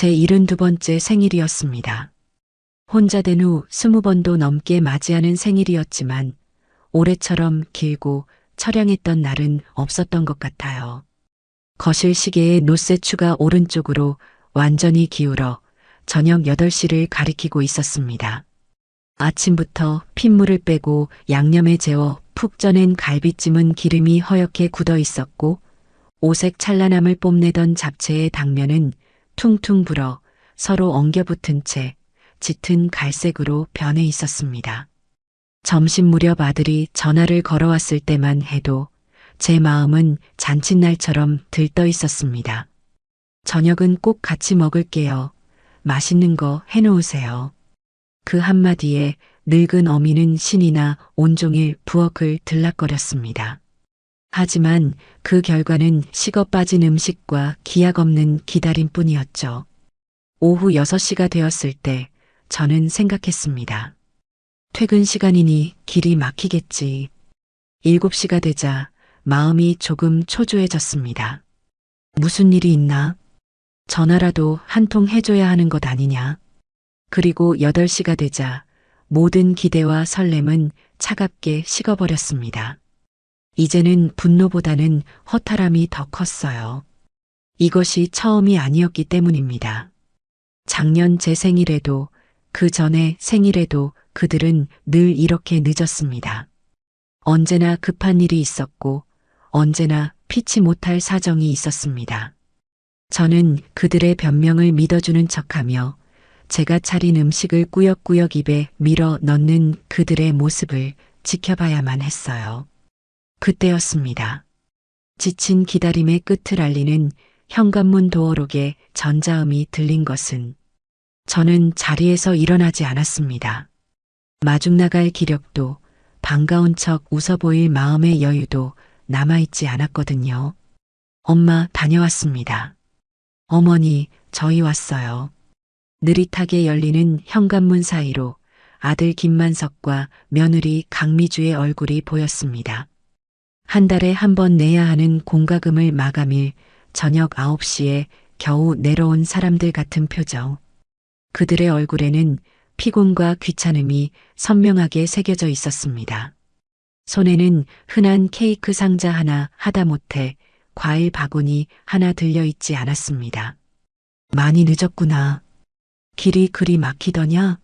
제 72번째 생일이었습니다. 혼자 된 후 20번도 넘게 맞이하는 생일이었지만 올해처럼 길고 처량했던 날은 없었던 것 같아요. 거실 시계의 노쇠추가 오른쪽으로 완전히 기울어 저녁 8시를 가리키고 있었습니다. 아침부터 핏물을 빼고 양념에 재워 푹 쪄낸 갈비찜은 기름이 허옇게 굳어 있었고 오색 찬란함을 뽐내던 잡채의 당면은 퉁퉁 불어 서로 엉겨붙은 채 짙은 갈색으로 변해 있었습니다. 점심 무렵 아들이 전화를 걸어왔을 때만 해도 제 마음은 잔칫날처럼 들떠 있었습니다. 저녁은 꼭 같이 먹을게요. 맛있는 거 해놓으세요. 그 한마디에 늙은 어미는 신이나 온종일 부엌을 들락거렸습니다. 하지만 그 결과는 식어 빠진 음식과 기약 없는 기다림뿐이었죠. 오후 6시가 되었을 때 저는 생각했습니다. 퇴근 시간이니 길이 막히겠지. 7시가 되자 마음이 조금 초조해졌습니다. 무슨 일이 있나? 전화라도 한 통 해줘야 하는 것 아니냐? 그리고 8시가 되자 모든 기대와 설렘은 차갑게 식어버렸습니다. 이제는 분노보다는 허탈함이 더 컸어요. 이것이 처음이 아니었기 때문입니다. 작년 제 생일에도 그 전에 생일에도 그들은 늘 이렇게 늦었습니다. 언제나 급한 일이 있었고 언제나 피치 못할 사정이 있었습니다. 저는 그들의 변명을 믿어주는 척하며 제가 차린 음식을 꾸역꾸역 입에 밀어 넣는 그들의 모습을 지켜봐야만 했어요. 그때였습니다. 지친 기다림의 끝을 알리는 현관문 도어록의 전자음이 들린 것은 저는 자리에서 일어나지 않았습니다. 마중 나갈 기력도 반가운 척 웃어 보일 마음의 여유도 남아있지 않았거든요. 엄마 다녀왔습니다. 어머니 저희 왔어요. 느릿하게 열리는 현관문 사이로 아들 김만석과 며느리 강미주의 얼굴이 보였습니다. 한 달에 한 번 내야 하는 공과금을 마감일 저녁 9시에 겨우 내려온 사람들 같은 표정. 그들의 얼굴에는 피곤과 귀찮음이 선명하게 새겨져 있었습니다. 손에는 흔한 케이크 상자 하나 하다못해 과일 바구니 하나 들려있지 않았습니다. 많이 늦었구나. 길이 그리 막히더냐?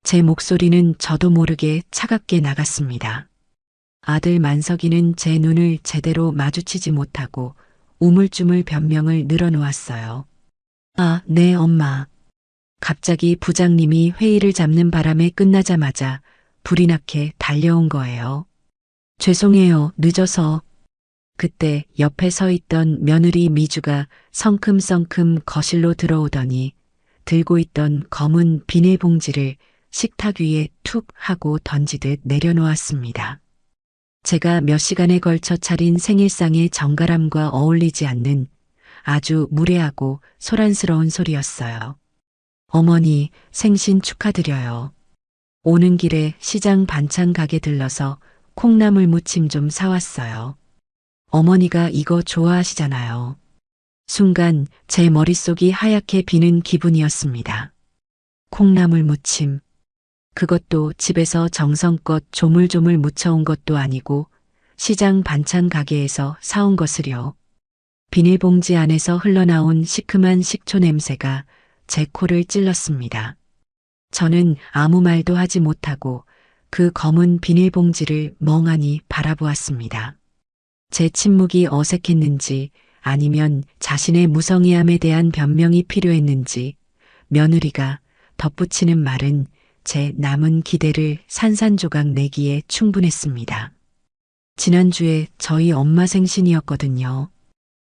제 목소리는 저도 모르게 차갑게 나갔습니다. 아들 만석이는 제 눈을 제대로 마주치지 못하고 우물쭈물 변명을 늘어놓았어요. 아, 네, 엄마. 갑자기 부장님이 회의를 잡는 바람에 끝나자마자 불이 나게 달려온 거예요. 죄송해요, 늦어서. 그때 옆에 서 있던 며느리 미주가 성큼성큼 거실로 들어오더니 들고 있던 검은 비닐봉지를 식탁 위에 툭 하고 던지듯 내려놓았습니다. 제가 몇 시간에 걸쳐 차린 생일상의 정갈함과 어울리지 않는 아주 무례하고 소란스러운 소리였어요. 어머니 생신 축하드려요. 오는 길에 시장 반찬 가게 들러서 콩나물 무침 좀 사왔어요. 어머니가 이거 좋아하시잖아요. 순간 제 머릿속이 하얗게 비는 기분이었습니다. 콩나물 무침. 그것도 집에서 정성껏 조물조물 무쳐온 것도 아니고 시장 반찬 가게에서 사온 것을요. 비닐봉지 안에서 흘러나온 시큼한 식초 냄새가 제 코를 찔렀습니다. 저는 아무 말도 하지 못하고 그 검은 비닐봉지를 멍하니 바라보았습니다. 제 침묵이 어색했는지 아니면 자신의 무성의함에 대한 변명이 필요했는지 며느리가 덧붙이는 말은 제 남은 기대를 산산조각 내기에 충분했습니다. 지난주에 저희 엄마 생신이었거든요.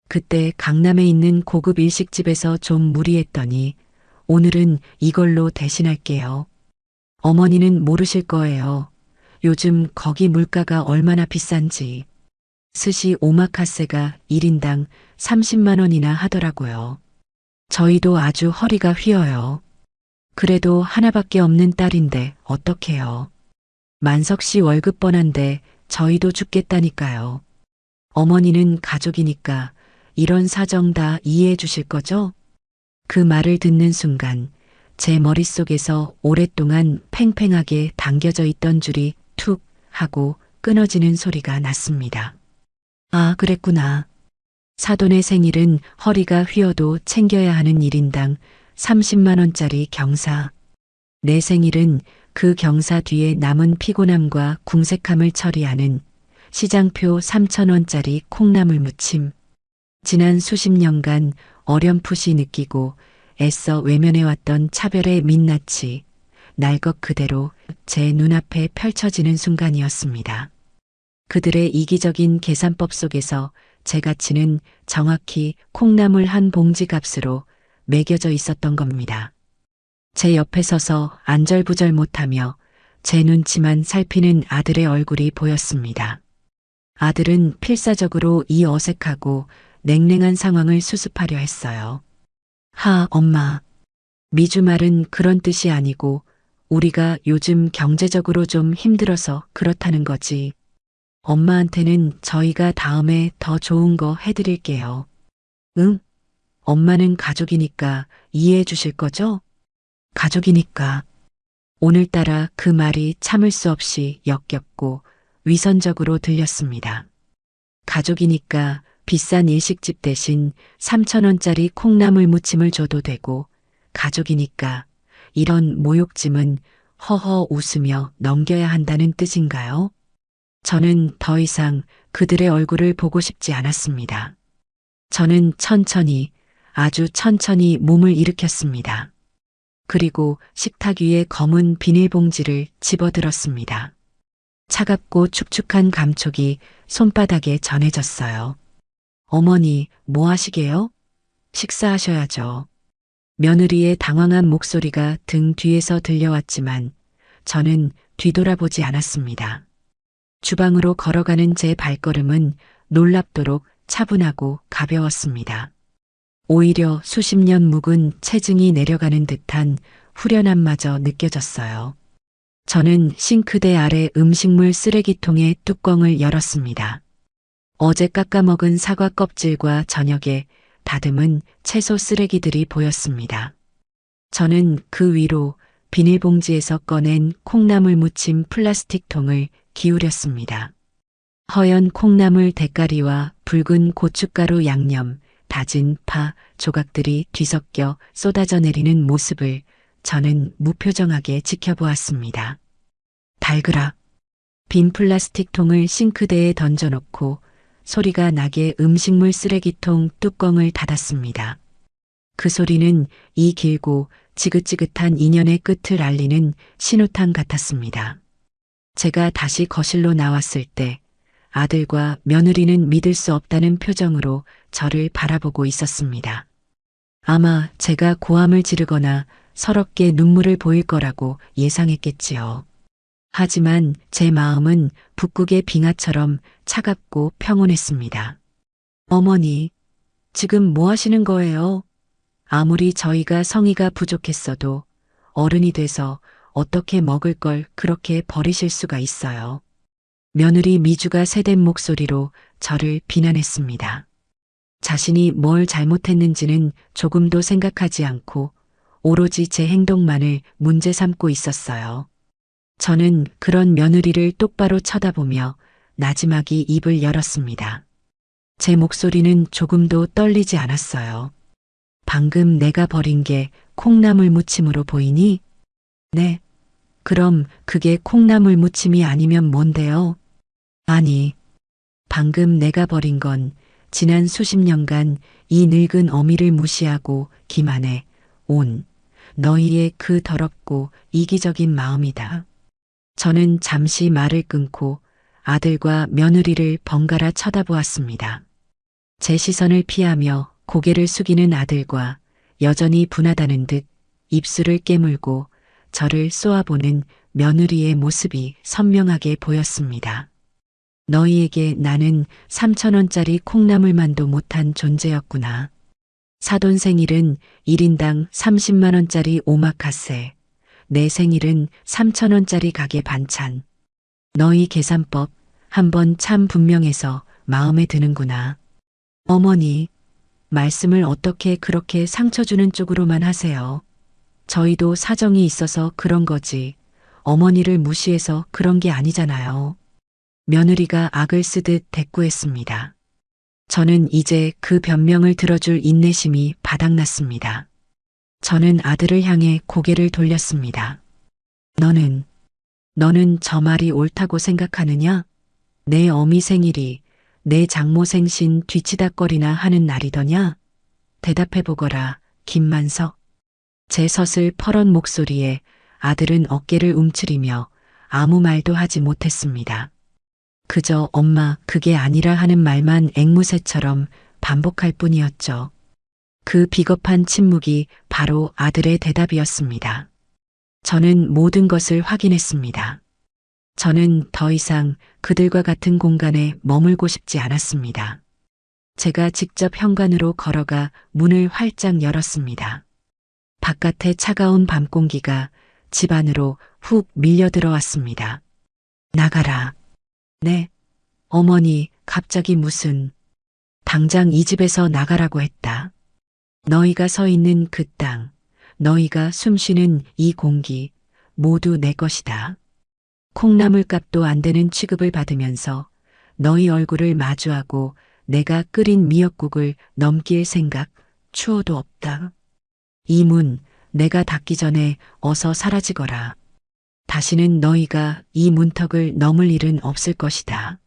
그때 강남에 있는 고급 일식집에서 좀 무리했더니 오늘은 이걸로 대신할게요. 어머니는 모르실 거예요. 요즘 거기 물가가 얼마나 비싼지. 스시 오마카세가 1인당 30만 원이나 하더라고요. 저희도 아주 허리가 휘어요. 그래도 하나밖에 없는 딸인데 어떡해요. 만석 씨 월급 뻔한데 저희도 죽겠다니까요. 어머니는 가족이니까 이런 사정 다 이해해 주실 거죠? 그 말을 듣는 순간 제 머릿속에서 오랫동안 팽팽하게 당겨져 있던 줄이 툭 하고 끊어지는 소리가 났습니다. 아, 그랬구나. 사돈의 생일은 허리가 휘어도 챙겨야 하는 1인당 30만 원짜리 경사. 내 생일은 그 경사 뒤에 남은 피곤함과 궁색함을 처리하는 시장표 3천 원짜리 콩나물 무침. 지난 수십 년간 어렴풋이 느끼고 애써 외면해왔던 차별의 민낯이 날 것 그대로 제 눈앞에 펼쳐지는 순간이었습니다. 그들의 이기적인 계산법 속에서 제 가치는 정확히 콩나물 한 봉지 값으로 매겨져 있었던 겁니다. 제 옆에 서서 안절부절 못하며 제 눈치만 살피는 아들의 얼굴이 보였습니다. 아들은 필사적으로 이 어색하고 냉랭한 상황을 수습하려 했어요. 엄마. 미주 말은 그런 뜻이 아니고 우리가 요즘 경제적으로 좀 힘들어서 그렇다는 거지. 엄마한테는 저희가 다음에 더 좋은 거 해드릴게요. 응? 엄마는 가족이니까 이해해 주실 거죠? 가족이니까. 오늘따라 그 말이 참을 수 없이 역겹고 위선적으로 들렸습니다. 가족이니까 비싼 일식집 대신 3천 원짜리 콩나물 무침을 줘도 되고, 가족이니까 이런 모욕짐은 허허 웃으며 넘겨야 한다는 뜻인가요? 저는 더 이상 그들의 얼굴을 보고 싶지 않았습니다. 저는 천천히, 아주 천천히 몸을 일으켰습니다. 그리고 식탁 위에 검은 비닐봉지를 집어들었습니다. 차갑고 축축한 감촉이 손바닥에 전해졌어요. 어머니, 뭐 하시게요? 식사하셔야죠. 며느리의 당황한 목소리가 등 뒤에서 들려왔지만 저는 뒤돌아보지 않았습니다. 주방으로 걸어가는 제 발걸음은 놀랍도록 차분하고 가벼웠습니다. 오히려 수십 년 묵은 체증이 내려가는 듯한 후련함마저 느껴졌어요. 저는 싱크대 아래 음식물 쓰레기통의 뚜껑을 열었습니다. 어제 깎아먹은 사과 껍질과 저녁에 다듬은 채소 쓰레기들이 보였습니다. 저는 그 위로 비닐봉지에서 꺼낸 콩나물 무침 플라스틱 통을 기울였습니다. 허연 콩나물 대가리와 붉은 고춧가루 양념, 다진 파 조각들이 뒤섞여 쏟아져 내리는 모습을 저는 무표정하게 지켜보았습니다. 달그락. 빈 플라스틱 통을 싱크대에 던져놓고 소리가 나게 음식물 쓰레기통 뚜껑을 닫았습니다. 그 소리는 이 길고 지긋지긋한 인연의 끝을 알리는 신호탄 같았습니다. 제가 다시 거실로 나왔을 때 아들과 며느리는 믿을 수 없다는 표정으로 저를 바라보고 있었습니다. 아마 제가 고함을 지르거나 서럽게 눈물을 보일 거라고 예상했겠지요. 하지만 제 마음은 북극의 빙하처럼 차갑고 평온했습니다. 어머니, 지금 뭐 하시는 거예요? 아무리 저희가 성의가 부족했어도 어른이 돼서 어떻게 먹을 걸 그렇게 버리실 수가 있어요. 며느리 미주가 새된 목소리로 저를 비난했습니다. 자신이 뭘 잘못했는지는 조금도 생각하지 않고 오로지 제 행동만을 문제 삼고 있었어요. 저는 그런 며느리를 똑바로 쳐다보며 나지막이 입을 열었습니다. 제 목소리는 조금도 떨리지 않았어요. 방금 내가 버린 게 콩나물 무침으로 보이니? 네. 그럼 그게 콩나물 무침이 아니면 뭔데요? 아니, 방금 내가 버린 건 지난 수십 년간 이 늙은 어미를 무시하고 기만해 온 너희의 그 더럽고 이기적인 마음이다. 저는 잠시 말을 끊고 아들과 며느리를 번갈아 쳐다보았습니다. 제 시선을 피하며 고개를 숙이는 아들과 여전히 분하다는 듯 입술을 깨물고 저를 쏘아보는 며느리의 모습이 선명하게 보였습니다. 너희에게 나는 3천 원짜리 콩나물만도 못한 존재였구나. 사돈 생일은 1인당 30만 원짜리 오마카세. 내 생일은 3천 원짜리 가게 반찬. 너희 계산법 한번 참 분명해서 마음에 드는구나. 어머니, 말씀을 어떻게 그렇게 상처 주는 쪽으로만 하세요. 저희도 사정이 있어서 그런 거지. 어머니를 무시해서 그런 게 아니잖아요. 며느리가 악을 쓰듯 대꾸했습니다. 저는 이제 그 변명을 들어줄 인내심이 바닥났습니다. 저는 아들을 향해 고개를 돌렸습니다. 너는 저 말이 옳다고 생각하느냐? 내 어미 생일이 내 장모 생신 뒤치다꺼리나 하는 날이더냐? 대답해보거라, 김만석. 제 섯을 퍼런 목소리에 아들은 어깨를 움츠리며 아무 말도 하지 못했습니다. 그저 엄마 그게 아니라 하는 말만 앵무새처럼 반복할 뿐이었죠. 그 비겁한 침묵이 바로 아들의 대답이었습니다. 저는 모든 것을 확인했습니다. 저는 더 이상 그들과 같은 공간에 머물고 싶지 않았습니다. 제가 직접 현관으로 걸어가 문을 활짝 열었습니다. 바깥의 차가운 밤 공기가 집 안으로 훅 밀려 들어왔습니다. 나가라. 네. 어머니, 갑자기 무슨. 당장 이 집에서 나가라고 했다. 너희가 서 있는 그 땅, 너희가 숨쉬는 이 공기, 모두 내 것이다. 콩나물 값도 안 되는 취급을 받으면서 너희 얼굴을 마주하고 내가 끓인 미역국을 넘길 생각 추호도 없다. 이 문 내가 닫기 전에 어서 사라지거라. 다시는 너희가 이 문턱을 넘을 일은 없을 것이다.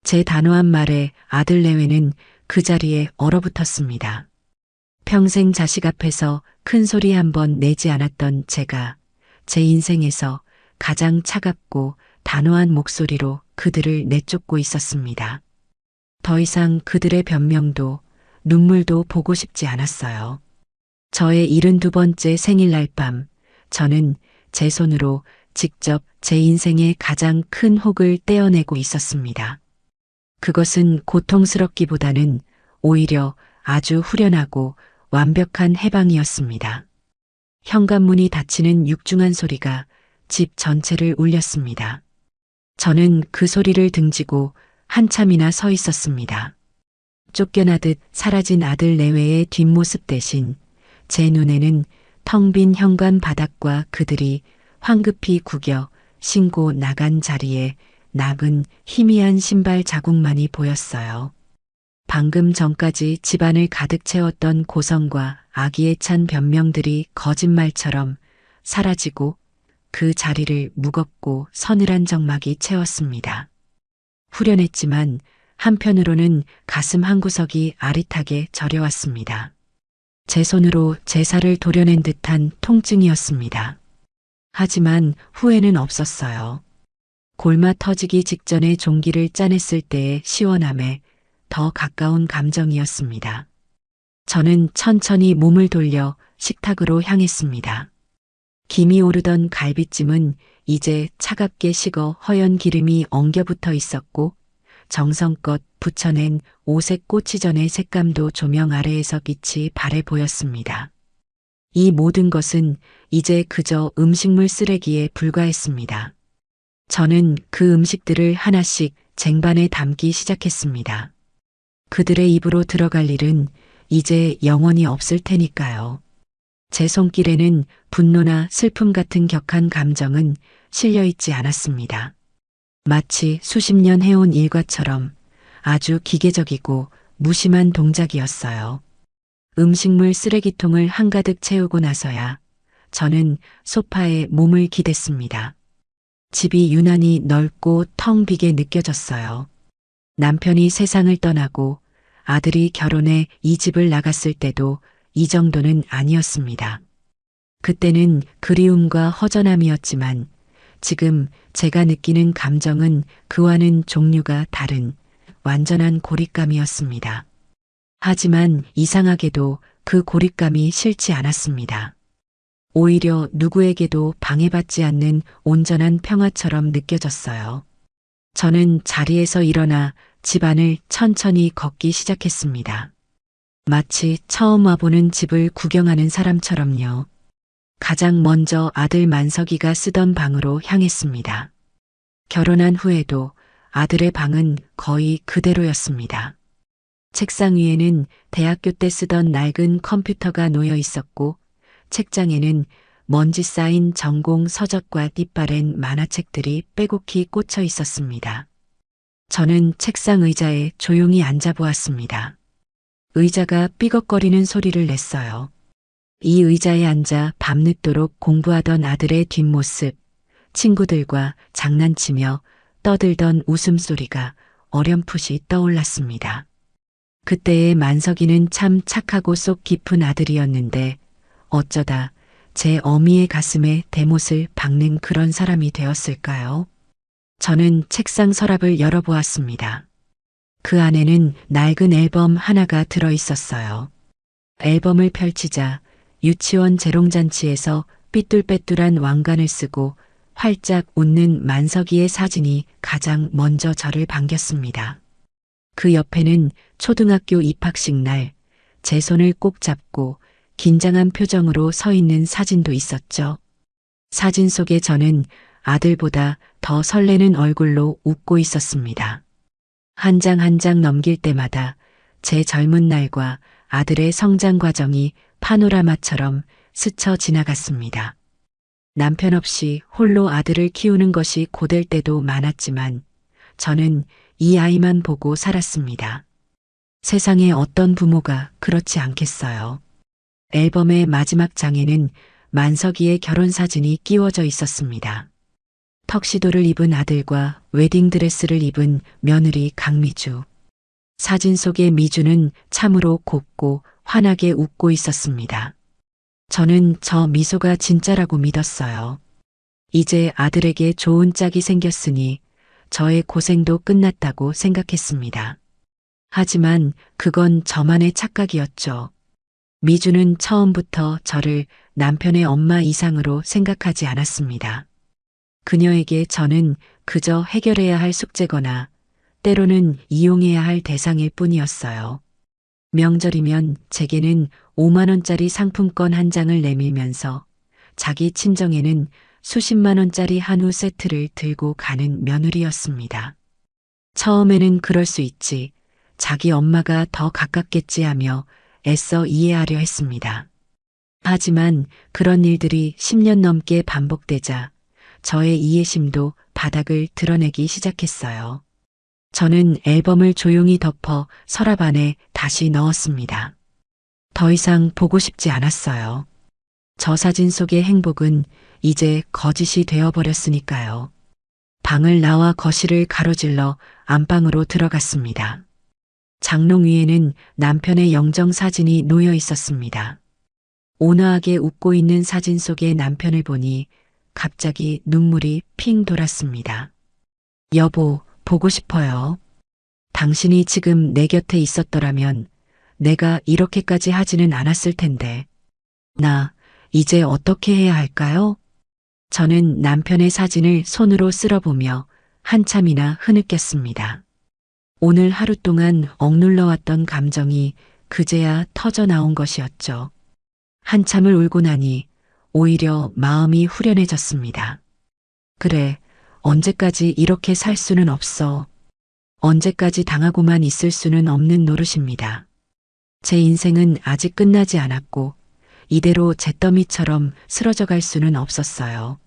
제 단호한 말에 아들 내외는 그 자리에 얼어붙었습니다. 평생 자식 앞에서 큰 소리 한 번 내지 않았던 제가 제 인생에서 가장 차갑고 단호한 목소리로 그들을 내쫓고 있었습니다. 더 이상 그들의 변명도 눈물도 보고 싶지 않았어요. 저의 72번째 생일날 밤, 저는 제 손으로 직접 제 인생의 가장 큰 혹을 떼어내고 있었습니다. 그것은 고통스럽기보다는 오히려 아주 후련하고 완벽한 해방이었습니다. 현관문이 닫히는 육중한 소리가 집 전체를 울렸습니다. 저는 그 소리를 등지고 한참이나 서 있었습니다. 쫓겨나듯 사라진 아들 내외의 뒷모습 대신 제 눈에는 텅 빈 현관 바닥과 그들이 황급히 구겨 신고 나간 자리에 남은 희미한 신발 자국만이 보였어요. 방금 전까지 집안을 가득 채웠던 고성과 악의에 찬 변명들이 거짓말처럼 사라지고 그 자리를 무겁고 서늘한 적막이 채웠습니다. 후련했지만 한편으로는 가슴 한구석이 아릿하게 저려왔습니다. 제 손으로 제사를 도려낸 듯한 통증이었습니다. 하지만 후회는 없었어요. 골마 터지기 직전에 종기를 짜냈을 때의 시원함에 더 가까운 감정이었습니다. 저는 천천히 몸을 돌려 식탁으로 향했습니다. 김이 오르던 갈비찜은 이제 차갑게 식어 허연 기름이 엉겨붙어 있었고 정성껏 붙여낸 오색 꼬치전의 색감도 조명 아래에서 빛이 바래 보였습니다. 이 모든 것은 이제 그저 음식물 쓰레기에 불과했습니다. 저는 그 음식들을 하나씩 쟁반에 담기 시작했습니다. 그들의 입으로 들어갈 일은 이제 영원히 없을 테니까요. 제 손길에는 분노나 슬픔 같은 격한 감정은 실려있지 않았습니다. 마치 수십 년 해온 일과처럼 아주 기계적이고 무심한 동작이었어요. 음식물 쓰레기통을 한가득 채우고 나서야 저는 소파에 몸을 기댔습니다. 집이 유난히 넓고 텅 비게 느껴졌어요. 남편이 세상을 떠나고 아들이 결혼해 이 집을 나갔을 때도 이 정도는 아니었습니다. 그때는 그리움과 허전함이었지만 지금 제가 느끼는 감정은 그와는 종류가 다른 완전한 고립감이었습니다. 하지만 이상하게도 그 고립감이 싫지 않았습니다. 오히려 누구에게도 방해받지 않는 온전한 평화처럼 느껴졌어요. 저는 자리에서 일어나 집안을 천천히 걷기 시작했습니다. 마치 처음 와보는 집을 구경하는 사람처럼요. 가장 먼저 아들 만석이가 쓰던 방으로 향했습니다. 결혼한 후에도 아들의 방은 거의 그대로였습니다. 책상 위에는 대학교 때 쓰던 낡은 컴퓨터가 놓여 있었고 책장에는 먼지 쌓인 전공 서적과 띠바랜 만화책들이 빼곡히 꽂혀 있었습니다. 저는 책상 의자에 조용히 앉아 보았습니다. 의자가 삐걱거리는 소리를 냈어요. 이 의자에 앉아 밤늦도록 공부하던 아들의 뒷모습, 친구들과 장난치며 떠들던 웃음소리가 어렴풋이 떠올랐습니다. 그때의 만석이는 참 착하고 속 깊은 아들이었는데 어쩌다 제 어미의 가슴에 대못을 박는 그런 사람이 되었을까요? 저는 책상 서랍을 열어보았습니다. 그 안에는 낡은 앨범 하나가 들어 있었어요. 앨범을 펼치자 유치원 재롱잔치에서 삐뚤빼뚤한 왕관을 쓰고 활짝 웃는 만석이의 사진이 가장 먼저 저를 반겼습니다. 그 옆에는 초등학교 입학식 날 제 손을 꼭 잡고 긴장한 표정으로 서 있는 사진도 있었죠. 사진 속에 저는 아들보다 더 설레는 얼굴로 웃고 있었습니다. 한 장 한 장 넘길 때마다 제 젊은 날과 아들의 성장 과정이 파노라마처럼 스쳐 지나갔습니다. 남편 없이 홀로 아들을 키우는 것이 고될 때도 많았지만 저는 이 아이만 보고 살았습니다. 세상에 어떤 부모가 그렇지 않겠어요. 앨범의 마지막 장에는 만석이의 결혼 사진이 끼워져 있었습니다. 턱시도를 입은 아들과 웨딩드레스를 입은 며느리 강미주. 사진 속의 미주는 참으로 곱고 환하게 웃고 있었습니다. 저는 저 미소가 진짜라고 믿었어요. 이제 아들에게 좋은 짝이 생겼으니 저의 고생도 끝났다고 생각했습니다. 하지만 그건 저만의 착각이었죠. 미주는 처음부터 저를 남편의 엄마 이상으로 생각하지 않았습니다. 그녀에게 저는 그저 해결해야 할 숙제거나 때로는 이용해야 할 대상일 뿐이었어요. 명절이면 제게는 5만 원짜리 상품권 한 장을 내밀면서 자기 친정에는 수십만 원짜리 한우 세트를 들고 가는 며느리였습니다. 처음에는 그럴 수 있지, 자기 엄마가 더 가깝겠지 하며 애써 이해하려 했습니다. 하지만 그런 일들이 10년 넘게 반복되자 저의 이해심도 바닥을 드러내기 시작했어요. 저는 앨범을 조용히 덮어 서랍 안에 다시 넣었습니다. 더 이상 보고 싶지 않았어요. 저 사진 속의 행복은 이제 거짓이 되어버렸으니까요. 방을 나와 거실을 가로질러 안방으로 들어갔습니다. 장롱 위에는 남편의 영정 사진이 놓여 있었습니다. 온화하게 웃고 있는 사진 속의 남편을 보니 갑자기 눈물이 핑 돌았습니다. 여보, 보고 싶어요. 당신이 지금 내 곁에 있었더라면 내가 이렇게까지 하지는 않았을 텐데. 나 이제 어떻게 해야 할까요? 저는 남편의 사진을 손으로 쓸어보며 한참이나 흐느꼈습니다. 오늘 하루 동안 억눌러왔던 감정이 그제야 터져 나온 것이었죠. 한참을 울고 나니 오히려 마음이 후련해졌습니다. 그래, 언제까지 이렇게 살 수는 없어. 언제까지 당하고만 있을 수는 없는 노릇입니다. 제 인생은 아직 끝나지 않았고 이대로 잿더미처럼 쓰러져 갈 수는 없었어요.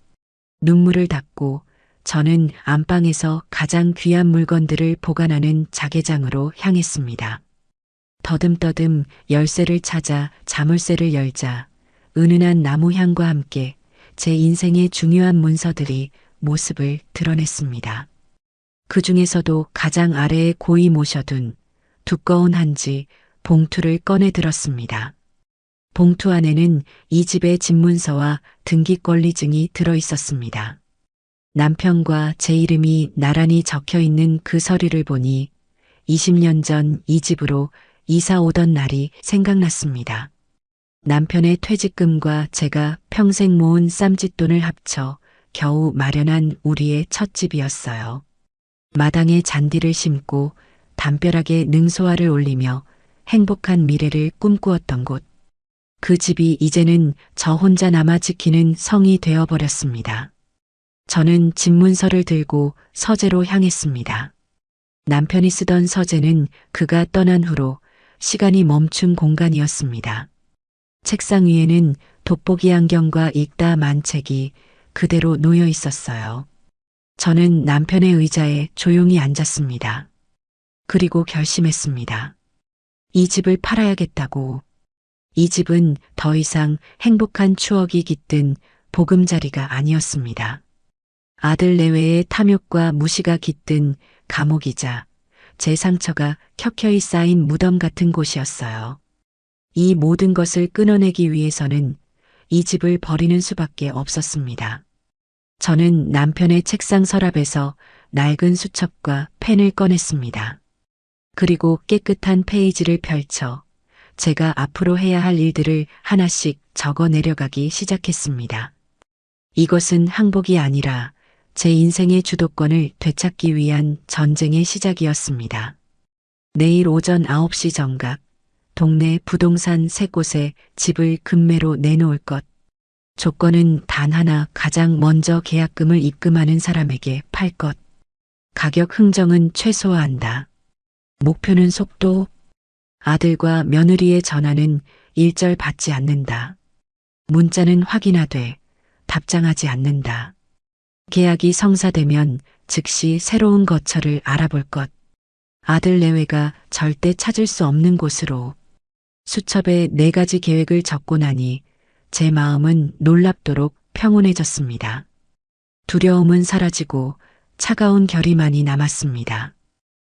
눈물을 닦고 저는 안방에서 가장 귀한 물건들을 보관하는 자개장으로 향했습니다. 더듬더듬 열쇠를 찾아 자물쇠를 열자 은은한 나무 향과 함께 제 인생의 중요한 문서들이 모습을 드러냈습니다. 그 중에서도 가장 아래에 고이 모셔둔 두꺼운 한지 봉투를 꺼내 들었습니다. 봉투 안에는 이 집의 집문서와 등기권리증이 들어 있었습니다. 남편과 제 이름이 나란히 적혀 있는 그 서류를 보니 20년 전 이 집으로 이사 오던 날이 생각났습니다. 남편의 퇴직금과 제가 평생 모은 쌈짓돈을 합쳐 겨우 마련한 우리의 첫 집이었어요. 마당에 잔디를 심고 담벼락에 능소화를 올리며 행복한 미래를 꿈꾸었던 곳. 그 집이 이제는 저 혼자 남아 지키는 성이 되어버렸습니다. 저는 집문서를 들고 서재로 향했습니다. 남편이 쓰던 서재는 그가 떠난 후로 시간이 멈춘 공간이었습니다. 책상 위에는 돋보기 안경과 읽다 만책이 그대로 놓여 있었어요. 저는 남편의 의자에 조용히 앉았습니다. 그리고 결심했습니다. 이 집을 팔아야겠다고. 이 집은 더 이상 행복한 추억이 깃든 보금자리가 아니었습니다. 아들 내외의 탐욕과 무시가 깃든 감옥이자 제 상처가 켜켜이 쌓인 무덤 같은 곳이었어요. 이 모든 것을 끊어내기 위해서는 이 집을 버리는 수밖에 없었습니다. 저는 남편의 책상 서랍에서 낡은 수첩과 펜을 꺼냈습니다. 그리고 깨끗한 페이지를 펼쳐 제가 앞으로 해야 할 일들을 하나씩 적어 내려가기 시작했습니다. 이것은 항복이 아니라 제 인생의 주도권을 되찾기 위한 전쟁의 시작이었습니다. 내일 오전 9시 정각, 동네 부동산 3곳에 집을 급매로 내놓을 것. 조건은 단 하나, 가장 먼저 계약금을 입금하는 사람에게 팔 것. 가격 흥정은 최소화한다. 목표는 속도. 아들과 며느리의 전화는 일절 받지 않는다. 문자는 확인하되 답장하지 않는다. 계약이 성사되면 즉시 새로운 거처를 알아볼 것. 아들 내외가 절대 찾을 수 없는 곳으로. 수첩에 4가지 계획을 적고 나니 제 마음은 놀랍도록 평온해졌습니다. 두려움은 사라지고 차가운 결의만이 남았습니다.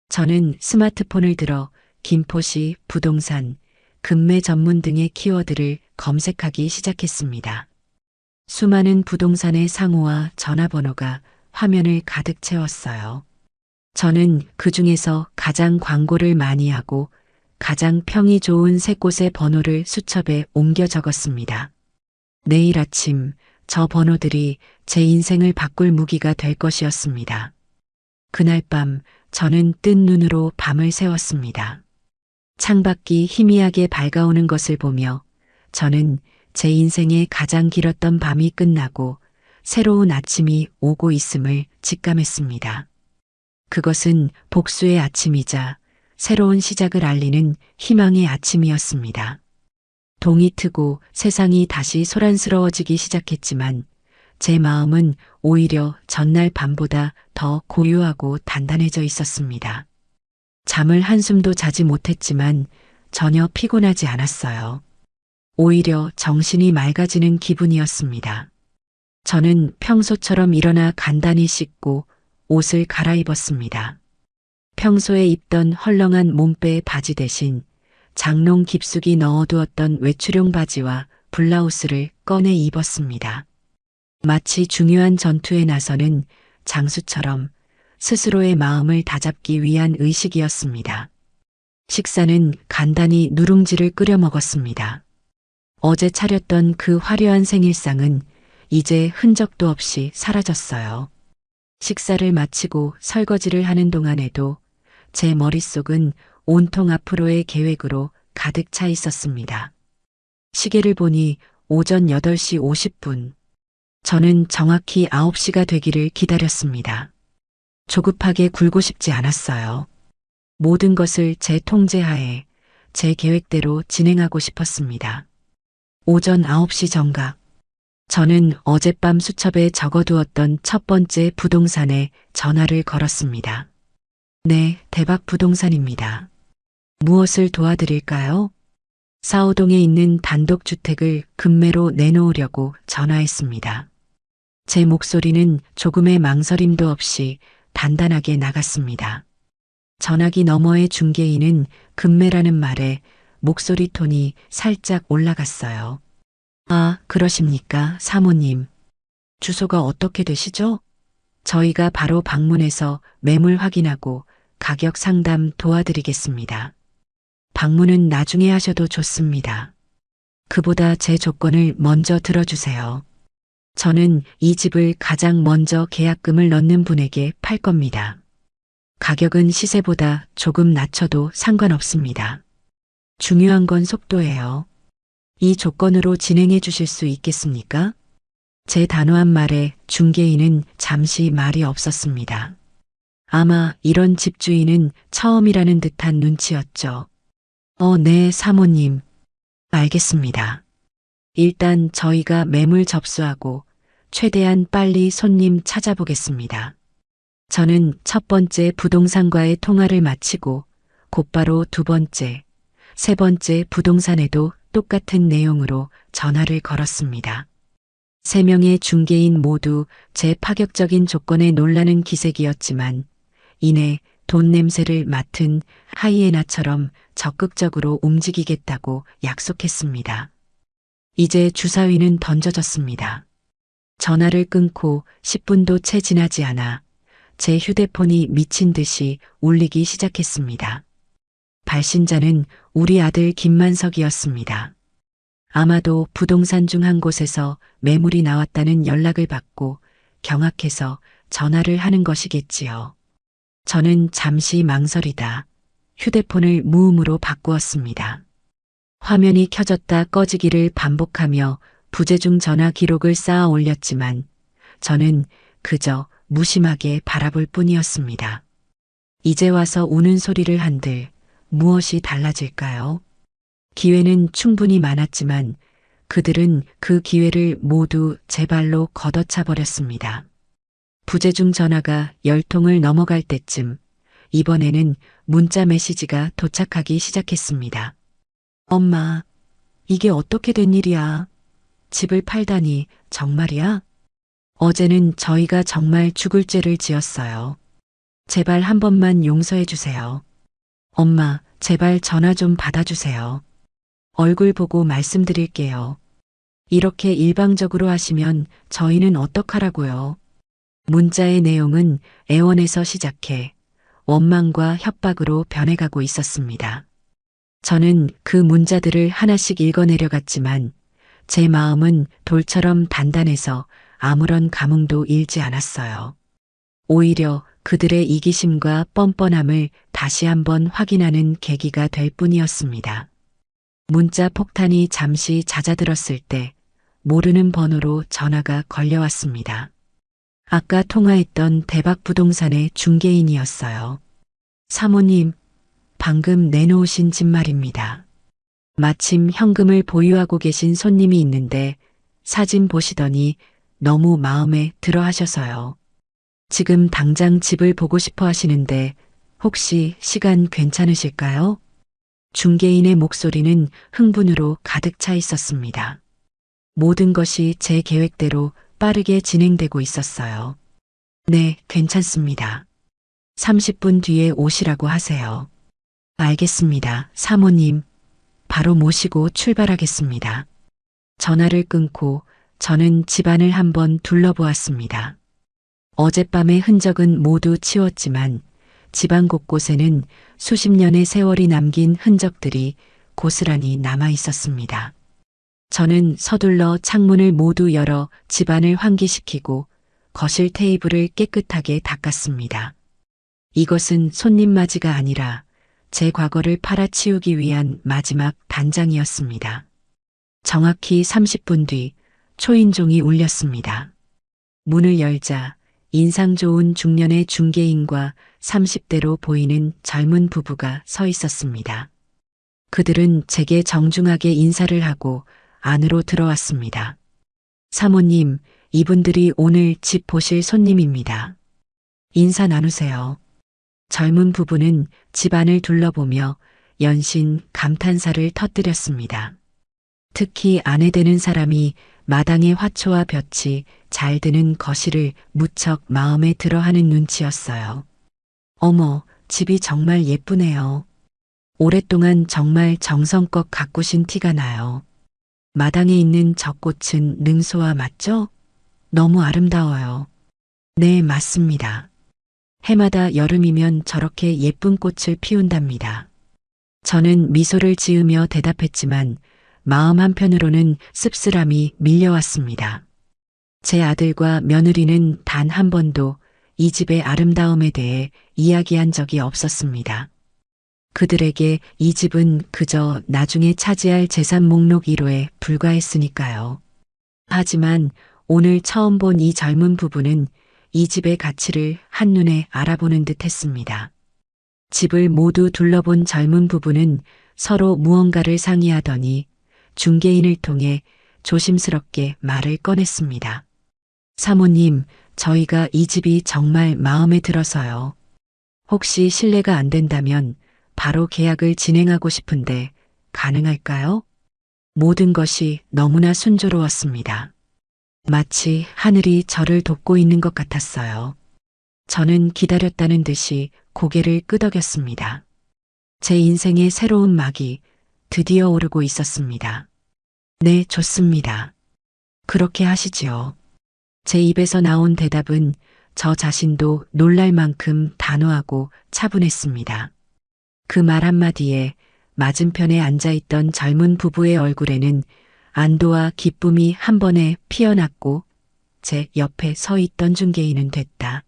저는 스마트폰을 들어 김포시 부동산, 급매 전문 등의 키워드를 검색하기 시작했습니다. 수많은 부동산의 상호와 전화번호가 화면을 가득 채웠어요. 저는 그 중에서 가장 광고를 많이 하고 가장 평이 좋은 3곳의 번호를 수첩에 옮겨 적었습니다. 내일 아침 저 번호들이 제 인생을 바꿀 무기가 될 것이었습니다. 그날 밤 저는 뜬 눈으로 밤을 새웠습니다. 창밖이 희미하게 밝아오는 것을 보며 저는 제 인생의 가장 길었던 밤이 끝나고 새로운 아침이 오고 있음을 직감했습니다. 그것은 복수의 아침이자 새로운 시작을 알리는 희망의 아침이었습니다. 동이 트고 세상이 다시 소란스러워지기 시작했지만 제 마음은 오히려 전날 밤보다 더 고요하고 단단해져 있었습니다. 잠을 한숨도 자지 못했지만 전혀 피곤하지 않았어요. 오히려 정신이 맑아지는 기분이었습니다. 저는 평소처럼 일어나 간단히 씻고 옷을 갈아입었습니다. 평소에 입던 헐렁한 몸빼 바지 대신 장롱 깊숙이 넣어두었던 외출용 바지와 블라우스를 꺼내 입었습니다. 마치 중요한 전투에 나서는 장수처럼 스스로의 마음을 다잡기 위한 의식이었습니다. 식사는 간단히 누룽지를 끓여 먹었습니다. 어제 차렸던 그 화려한 생일상은 이제 흔적도 없이 사라졌어요. 식사를 마치고 설거지를 하는 동안에도 제 머릿속은 온통 앞으로의 계획으로 가득 차 있었습니다. 시계를 보니 오전 8시 50분. 저는 정확히 9시가 되기를 기다렸습니다. 조급하게 굴고 싶지 않았어요. 모든 것을 제 통제하에 제 계획대로 진행하고 싶었습니다. 오전 9시 정각. 저는 어젯밤 수첩에 적어두었던 첫 번째 부동산에 전화를 걸었습니다. 네, 대박 부동산입니다. 무엇을 도와드릴까요? 사호동에 있는 단독주택을 급매로 내놓으려고 전화했습니다. 제 목소리는 조금의 망설임도 없이 단단하게 나갔습니다. 전화기 너머의 중개인은 급매라는 말에 목소리 톤이 살짝 올라갔어요. 아, 그러십니까, 사모님. 주소가 어떻게 되시죠? 저희가 바로 방문해서 매물 확인하고 가격 상담 도와드리겠습니다. 방문은 나중에 하셔도 좋습니다. 그보다 제 조건을 먼저 들어주세요. 저는 이 집을 가장 먼저 계약금을 넣는 분에게 팔 겁니다. 가격은 시세보다 조금 낮춰도 상관없습니다. 중요한 건 속도예요. 이 조건으로 진행해 주실 수 있겠습니까? 제 단호한 말에 중개인은 잠시 말이 없었습니다. 아마 이런 집주인은 처음이라는 듯한 눈치였죠. 네, 사모님. 알겠습니다. 일단 저희가 매물 접수하고 최대한 빨리 손님 찾아보겠습니다. 저는 첫 번째 부동산과의 통화를 마치고 곧바로 두 번째, 세 번째 부동산에도 똑같은 내용으로 전화를 걸었습니다. 세 명의 중개인 모두 제 파격적인 조건에 놀라는 기색이었지만 이내 돈 냄새를 맡은 하이에나처럼 적극적으로 움직이겠다고 약속했습니다. 이제 주사위는 던져졌습니다. 전화를 끊고 10분도 채 지나지 않아 제 휴대폰이 미친 듯이 울리기 시작했습니다. 발신자는 우리 아들 김만석이었습니다. 아마도 부동산 중 한 곳에서 매물이 나왔다는 연락을 받고 경악해서 전화를 하는 것이겠지요. 저는 잠시 망설이다 휴대폰을 무음으로 바꾸었습니다. 화면이 켜졌다 꺼지기를 반복하며 부재중 전화 기록을 쌓아 올렸지만 저는 그저 무심하게 바라볼 뿐이었습니다. 이제 와서 우는 소리를 한들 무엇이 달라질까요? 기회는 충분히 많았지만 그들은 그 기회를 모두 제 발로 걷어차 버렸습니다. 부재중 전화가 10통을 넘어갈 때쯤 이번에는 문자 메시지가 도착하기 시작했습니다. 엄마, 이게 어떻게 된 일이야? 집을 팔다니 정말이야? 어제는 저희가 정말 죽을 죄를 지었어요. 제발 한 번만 용서해 주세요. 엄마, 제발 전화 좀 받아주세요. 얼굴 보고 말씀드릴게요. 이렇게 일방적으로 하시면 저희는 어떡하라고요? 문자의 내용은 애원에서 시작해 원망과 협박으로 변해가고 있었습니다. 저는 그 문자들을 하나씩 읽어내려갔지만 제 마음은 돌처럼 단단해서 아무런 감흥도 일지 않았어요. 오히려 그들의 이기심과 뻔뻔함을 다시 한번 확인하는 계기가 될 뿐이었습니다. 문자 폭탄이 잠시 잦아들었을 때 모르는 번호로 전화가 걸려왔습니다. 아까 통화했던 대박부동산의 중개인이었어요. 사모님, 방금 내놓으신 집 말입니다. 마침 현금을 보유하고 계신 손님이 있는데 사진 보시더니 너무 마음에 들어 하셔서요. 지금 당장 집을 보고 싶어 하시는데 혹시 시간 괜찮으실까요? 중개인의 목소리는 흥분으로 가득 차 있었습니다. 모든 것이 제 계획대로 빠르게 진행되고 있었어요. 네, 괜찮습니다. 30분 뒤에 오시라고 하세요. 알겠습니다, 사모님. 바로 모시고 출발하겠습니다. 전화를 끊고 저는 집안을 한번 둘러보았습니다. 어젯밤의 흔적은 모두 치웠지만 집안 곳곳에는 수십 년의 세월이 남긴 흔적들이 고스란히 남아 있었습니다. 저는 서둘러 창문을 모두 열어 집안을 환기시키고 거실 테이블을 깨끗하게 닦았습니다. 이것은 손님 맞이가 아니라 제 과거를 팔아치우기 위한 마지막 단장이었습니다. 정확히 30분 뒤 초인종이 울렸습니다. 문을 열자 인상 좋은 중년의 중개인과 30대로 보이는 젊은 부부가 서 있었습니다. 그들은 제게 정중하게 인사를 하고 안으로 들어왔습니다. 사모님, 이분들이 오늘 집 보실 손님입니다. 인사 나누세요. 젊은 부부는 집안을 둘러보며 연신 감탄사를 터뜨렸습니다. 특히 아내 되는 사람이 마당의 화초와 볕이 잘 드는 거실을 무척 마음에 들어하는 눈치였어요. 어머, 집이 정말 예쁘네요. 오랫동안 정말 정성껏 가꾸신 티가 나요. 마당에 있는 저 꽃은 능소화 맞죠? 너무 아름다워요. 네, 맞습니다. 해마다 여름이면 저렇게 예쁜 꽃을 피운답니다. 저는 미소를 지으며 대답했지만 마음 한편으로는 씁쓸함이 밀려왔습니다. 제 아들과 며느리는 단 한 번도 이 집의 아름다움에 대해 이야기한 적이 없었습니다. 그들에게 이 집은 그저 나중에 차지할 재산 목록 1호에 불과했으니까요. 하지만 오늘 처음 본 이 젊은 부부는 이 집의 가치를 한눈에 알아보는 듯 했습니다. 집을 모두 둘러본 젊은 부부는 서로 무언가를 상의하더니 중개인을 통해 조심스럽게 말을 꺼냈습니다. 사모님, 저희가 이 집이 정말 마음에 들어서요. 혹시 실례가 안 된다면 바로 계약을 진행하고 싶은데 가능할까요? 모든 것이 너무나 순조로웠습니다. 마치 하늘이 저를 돕고 있는 것 같았어요. 저는 기다렸다는 듯이 고개를 끄덕였습니다. 제 인생의 새로운 막이 드디어 오르고 있었습니다. 네, 좋습니다. 그렇게 하시지요. 제 입에서 나온 대답은 저 자신도 놀랄 만큼 단호하고 차분했습니다. 그 말 한마디에 맞은편에 앉아있던 젊은 부부의 얼굴에는 안도와 기쁨이 한 번에 피어났고 제 옆에 서 있던 중개인은 됐다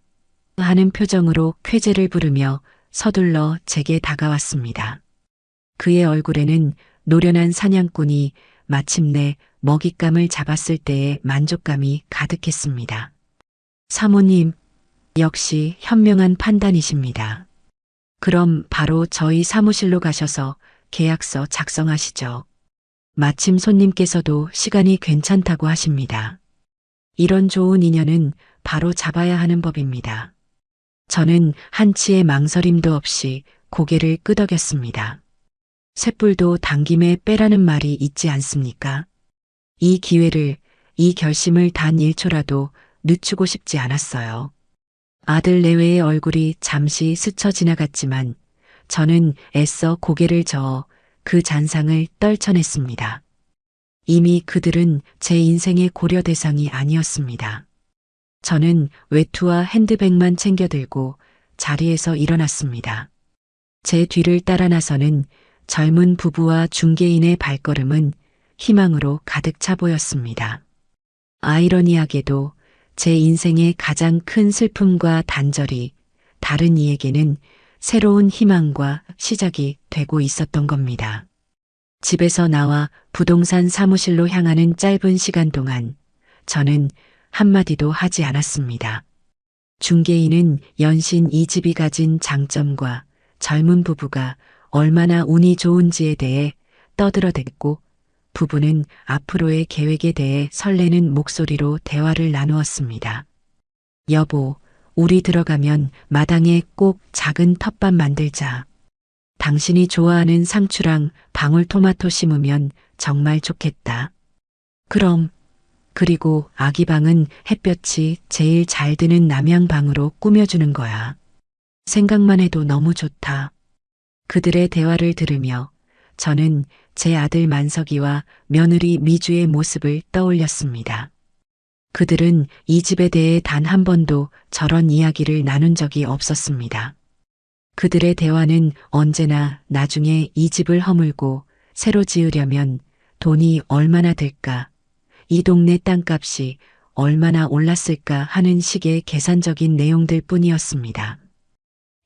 하는 표정으로 쾌재를 부르며 서둘러 제게 다가왔습니다. 그의 얼굴에는 노련한 사냥꾼이 마침내 먹잇감을 잡았을 때의 만족감이 가득했습니다. 사모님, 역시 현명한 판단이십니다. 그럼 바로 저희 사무실로 가셔서 계약서 작성하시죠. 마침 손님께서도 시간이 괜찮다고 하십니다. 이런 좋은 인연은 바로 잡아야 하는 법입니다. 저는 한치의 망설임도 없이 고개를 끄덕였습니다. 쇳불도 당김에 빼라는 말이 있지 않습니까? 이 기회를, 이 결심을 단 1초라도 늦추고 싶지 않았어요. 아들 내외의 얼굴이 잠시 스쳐 지나갔지만 저는 애써 고개를 저어 그 잔상을 떨쳐냈습니다. 이미 그들은 제 인생의 고려 대상이 아니었습니다. 저는 외투와 핸드백만 챙겨들고 자리에서 일어났습니다. 제 뒤를 따라 나서는 젊은 부부와 중개인의 발걸음은 희망으로 가득 차 보였습니다. 아이러니하게도 제 인생의 가장 큰 슬픔과 단절이 다른 이에게는 새로운 희망과 시작이 되고 있었던 겁니다. 집에서 나와 부동산 사무실로 향하는 짧은 시간 동안 저는 한마디도 하지 않았습니다. 중개인은 연신 이 집이 가진 장점과 젊은 부부가 얼마나 운이 좋은지에 대해 떠들어댔고 부부는 앞으로의 계획에 대해 설레는 목소리로 대화를 나누었습니다. 여보, 우리 들어가면 마당에 꼭 작은 텃밭 만들자. 당신이 좋아하는 상추랑 방울토마토 심으면 정말 좋겠다. 그럼, 그리고 아기 방은 햇볕이 제일 잘 드는 남향방으로 꾸며주는 거야. 생각만 해도 너무 좋다. 그들의 대화를 들으며 저는 제 아들 만석이와 며느리 미주의 모습을 떠올렸습니다. 그들은 이 집에 대해 단 한 번도 저런 이야기를 나눈 적이 없었습니다. 그들의 대화는 언제나 나중에 이 집을 허물고 새로 지으려면 돈이 얼마나 들까, 이 동네 땅값이 얼마나 올랐을까 하는 식의 계산적인 내용들 뿐이었습니다.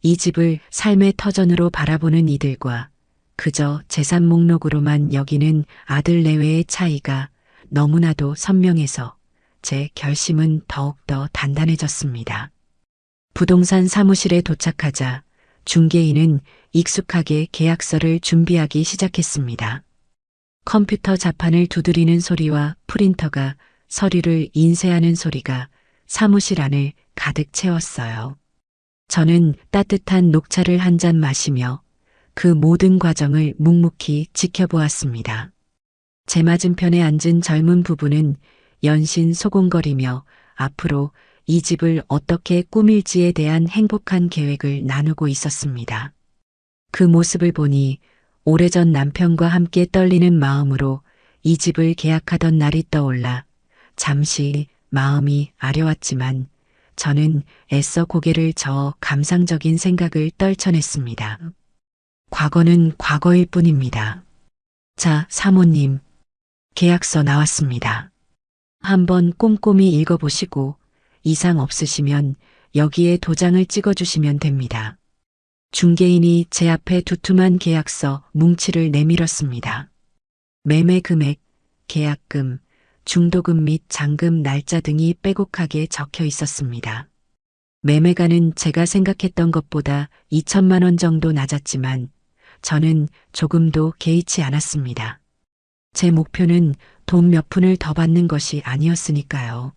이 집을 삶의 터전으로 바라보는 이들과 그저 재산 목록으로만 여기는 아들 내외의 차이가 너무나도 선명해서 제 결심은 더욱더 단단해졌습니다. 부동산 사무실에 도착하자 중개인은 익숙하게 계약서를 준비하기 시작했습니다. 컴퓨터 자판을 두드리는 소리와 프린터가 서류를 인쇄하는 소리가 사무실 안을 가득 채웠어요. 저는 따뜻한 녹차를 한 잔 마시며 그 모든 과정을 묵묵히 지켜보았습니다. 제 맞은편에 앉은 젊은 부부는 연신 소곤거리며 앞으로 이 집을 어떻게 꾸밀지에 대한 행복한 계획을 나누고 있었습니다. 그 모습을 보니 오래전 남편과 함께 떨리는 마음으로 이 집을 계약하던 날이 떠올라 잠시 마음이 아려왔지만 저는 애써 고개를 저어 감상적인 생각을 떨쳐냈습니다. 과거는 과거일 뿐입니다. 자, 사모님, 계약서 나왔습니다. 한번 꼼꼼히 읽어보시고 이상 없으시면 여기에 도장을 찍어주시면 됩니다. 중개인이 제 앞에 두툼한 계약서 뭉치를 내밀었습니다. 매매 금액, 계약금, 중도금 및 잔금 날짜 등이 빼곡하게 적혀 있었습니다. 매매가는 제가 생각했던 것보다 2천만 원 정도 낮았지만 저는 조금도 개의치 않았습니다. 제 목표는 돈 몇 푼을 더 받는 것이 아니었으니까요.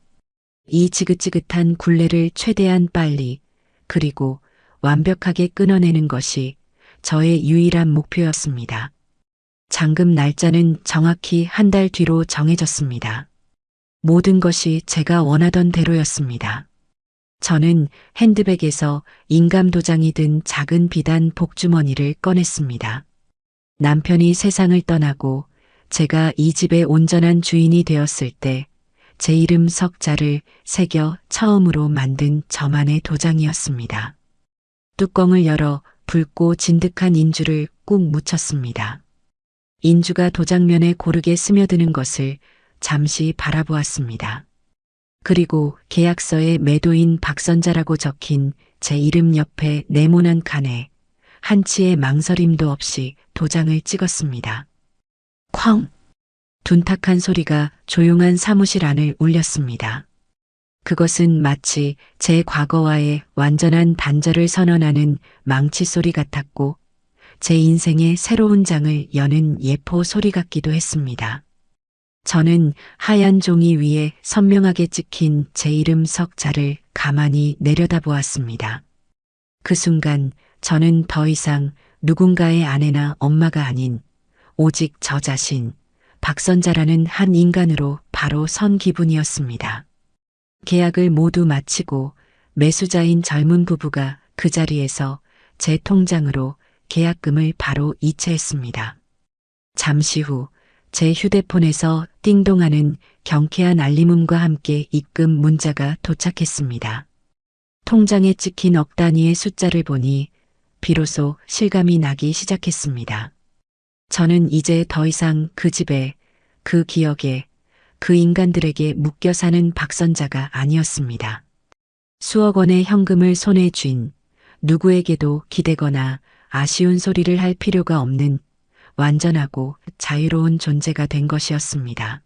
이 지긋지긋한 굴레를 최대한 빨리 그리고 완벽하게 끊어내는 것이 저의 유일한 목표였습니다. 잔금 날짜는 정확히 한 달 뒤로 정해졌습니다. 모든 것이 제가 원하던 대로였습니다. 저는 핸드백에서 인감 도장이 든 작은 비단 복주머니를 꺼냈습니다. 남편이 세상을 떠나고 제가 이 집의 온전한 주인이 되었을 때 제 이름 석자를 새겨 처음으로 만든 저만의 도장이었습니다. 뚜껑을 열어 붉고 진득한 인주를 꾹 묻혔습니다. 인주가 도장면에 고르게 스며드는 것을 잠시 바라보았습니다. 그리고 계약서에 매도인 박선자라고 적힌 제 이름 옆에 네모난 칸에 한치의 망설임도 없이 도장을 찍었습니다. 쾅! 둔탁한 소리가 조용한 사무실 안을 울렸습니다. 그것은 마치 제 과거와의 완전한 단절을 선언하는 망치 소리 같았고 제 인생의 새로운 장을 여는 예포 소리 같기도 했습니다. 저는 하얀 종이 위에 선명하게 찍힌 제 이름 석자를 가만히 내려다보았습니다. 그 순간 저는 더 이상 누군가의 아내나 엄마가 아닌 오직 저 자신, 박선자라는 한 인간으로 바로 선 기분이었습니다. 계약을 모두 마치고 매수자인 젊은 부부가 그 자리에서 제 통장으로 계약금을 바로 이체했습니다. 잠시 후 제 휴대폰에서 띵동하는 경쾌한 알림음과 함께 입금 문자가 도착했습니다. 통장에 찍힌 억 단위의 숫자를 보니 비로소 실감이 나기 시작했습니다. 저는 이제 더 이상 그 집에, 그 기억에, 그 인간들에게 묶여 사는 박선자가 아니었습니다. 수억 원의 현금을 손에 쥔 누구에게도 기대거나 아쉬운 소리를 할 필요가 없는 완전하고 자유로운 존재가 된 것이었습니다.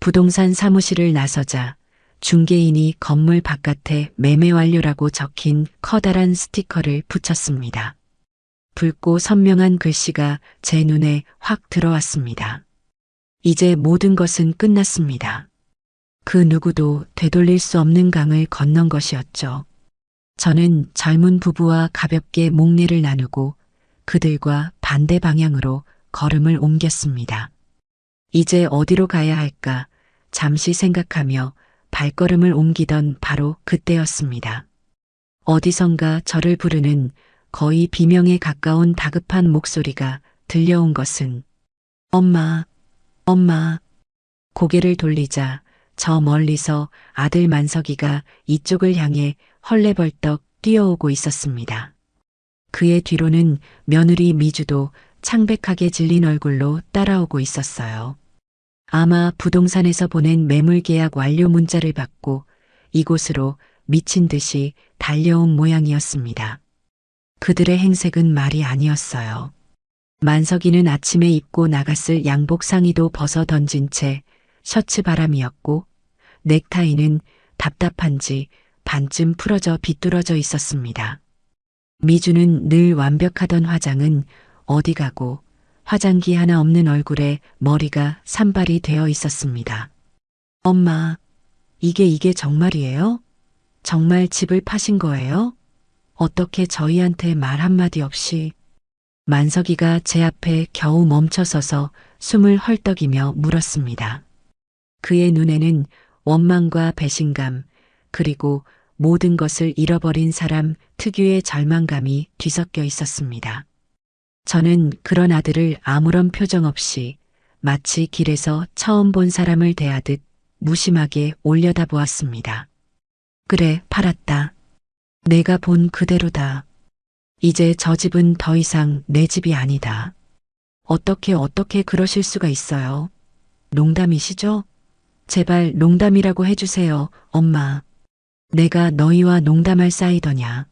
부동산 사무실을 나서자 중개인이 건물 바깥에 매매 완료라고 적힌 커다란 스티커를 붙였습니다. 붉고 선명한 글씨가 제 눈에 확 들어왔습니다. 이제 모든 것은 끝났습니다. 그 누구도 되돌릴 수 없는 강을 건넌 것이었죠. 저는 젊은 부부와 가볍게 목례를 나누고 그들과 반대 방향으로 걸음을 옮겼습니다. 이제 어디로 가야 할까 잠시 생각하며 발걸음을 옮기던 바로 그때였습니다. 어디선가 저를 부르는 거의 비명에 가까운 다급한 목소리가 들려온 것은 엄마, 엄마. 고개를 돌리자 저 멀리서 아들 만석이가 이쪽을 향해 헐레벌떡 뛰어오고 있었습니다. 그의 뒤로는 며느리 미주도 창백하게 질린 얼굴로 따라오고 있었어요. 아마 부동산에서 보낸 매물계약 완료 문자를 받고 이곳으로 미친 듯이 달려온 모양이었습니다. 그들의 행색은 말이 아니었어요. 만석이는 아침에 입고 나갔을 양복 상의도 벗어 던진 채 셔츠 바람이었고 넥타이는 답답한지 반쯤 풀어져 비뚤어져 있었습니다. 미주는 늘 완벽하던 화장은 어디 가고 화장기 하나 없는 얼굴에 머리가 산발이 되어 있었습니다. 엄마, 이게 정말이에요? 정말 집을 파신 거예요? 어떻게 저희한테 말 한마디 없이. 만석이가 제 앞에 겨우 멈춰서서 숨을 헐떡이며 물었습니다. 그의 눈에는 원망과 배신감 그리고 모든 것을 잃어버린 사람 특유의 절망감이 뒤섞여 있었습니다. 저는 그런 아들을 아무런 표정 없이 마치 길에서 처음 본 사람을 대하듯 무심하게 올려다보았습니다. 그래, 팔았다. 내가 본 그대로다. 이제 저 집은 더 이상 내 집이 아니다. 어떻게 그러실 수가 있어요? 농담이시죠? 제발 농담이라고 해주세요, 엄마. 내가 너희와 농담할 사이더냐.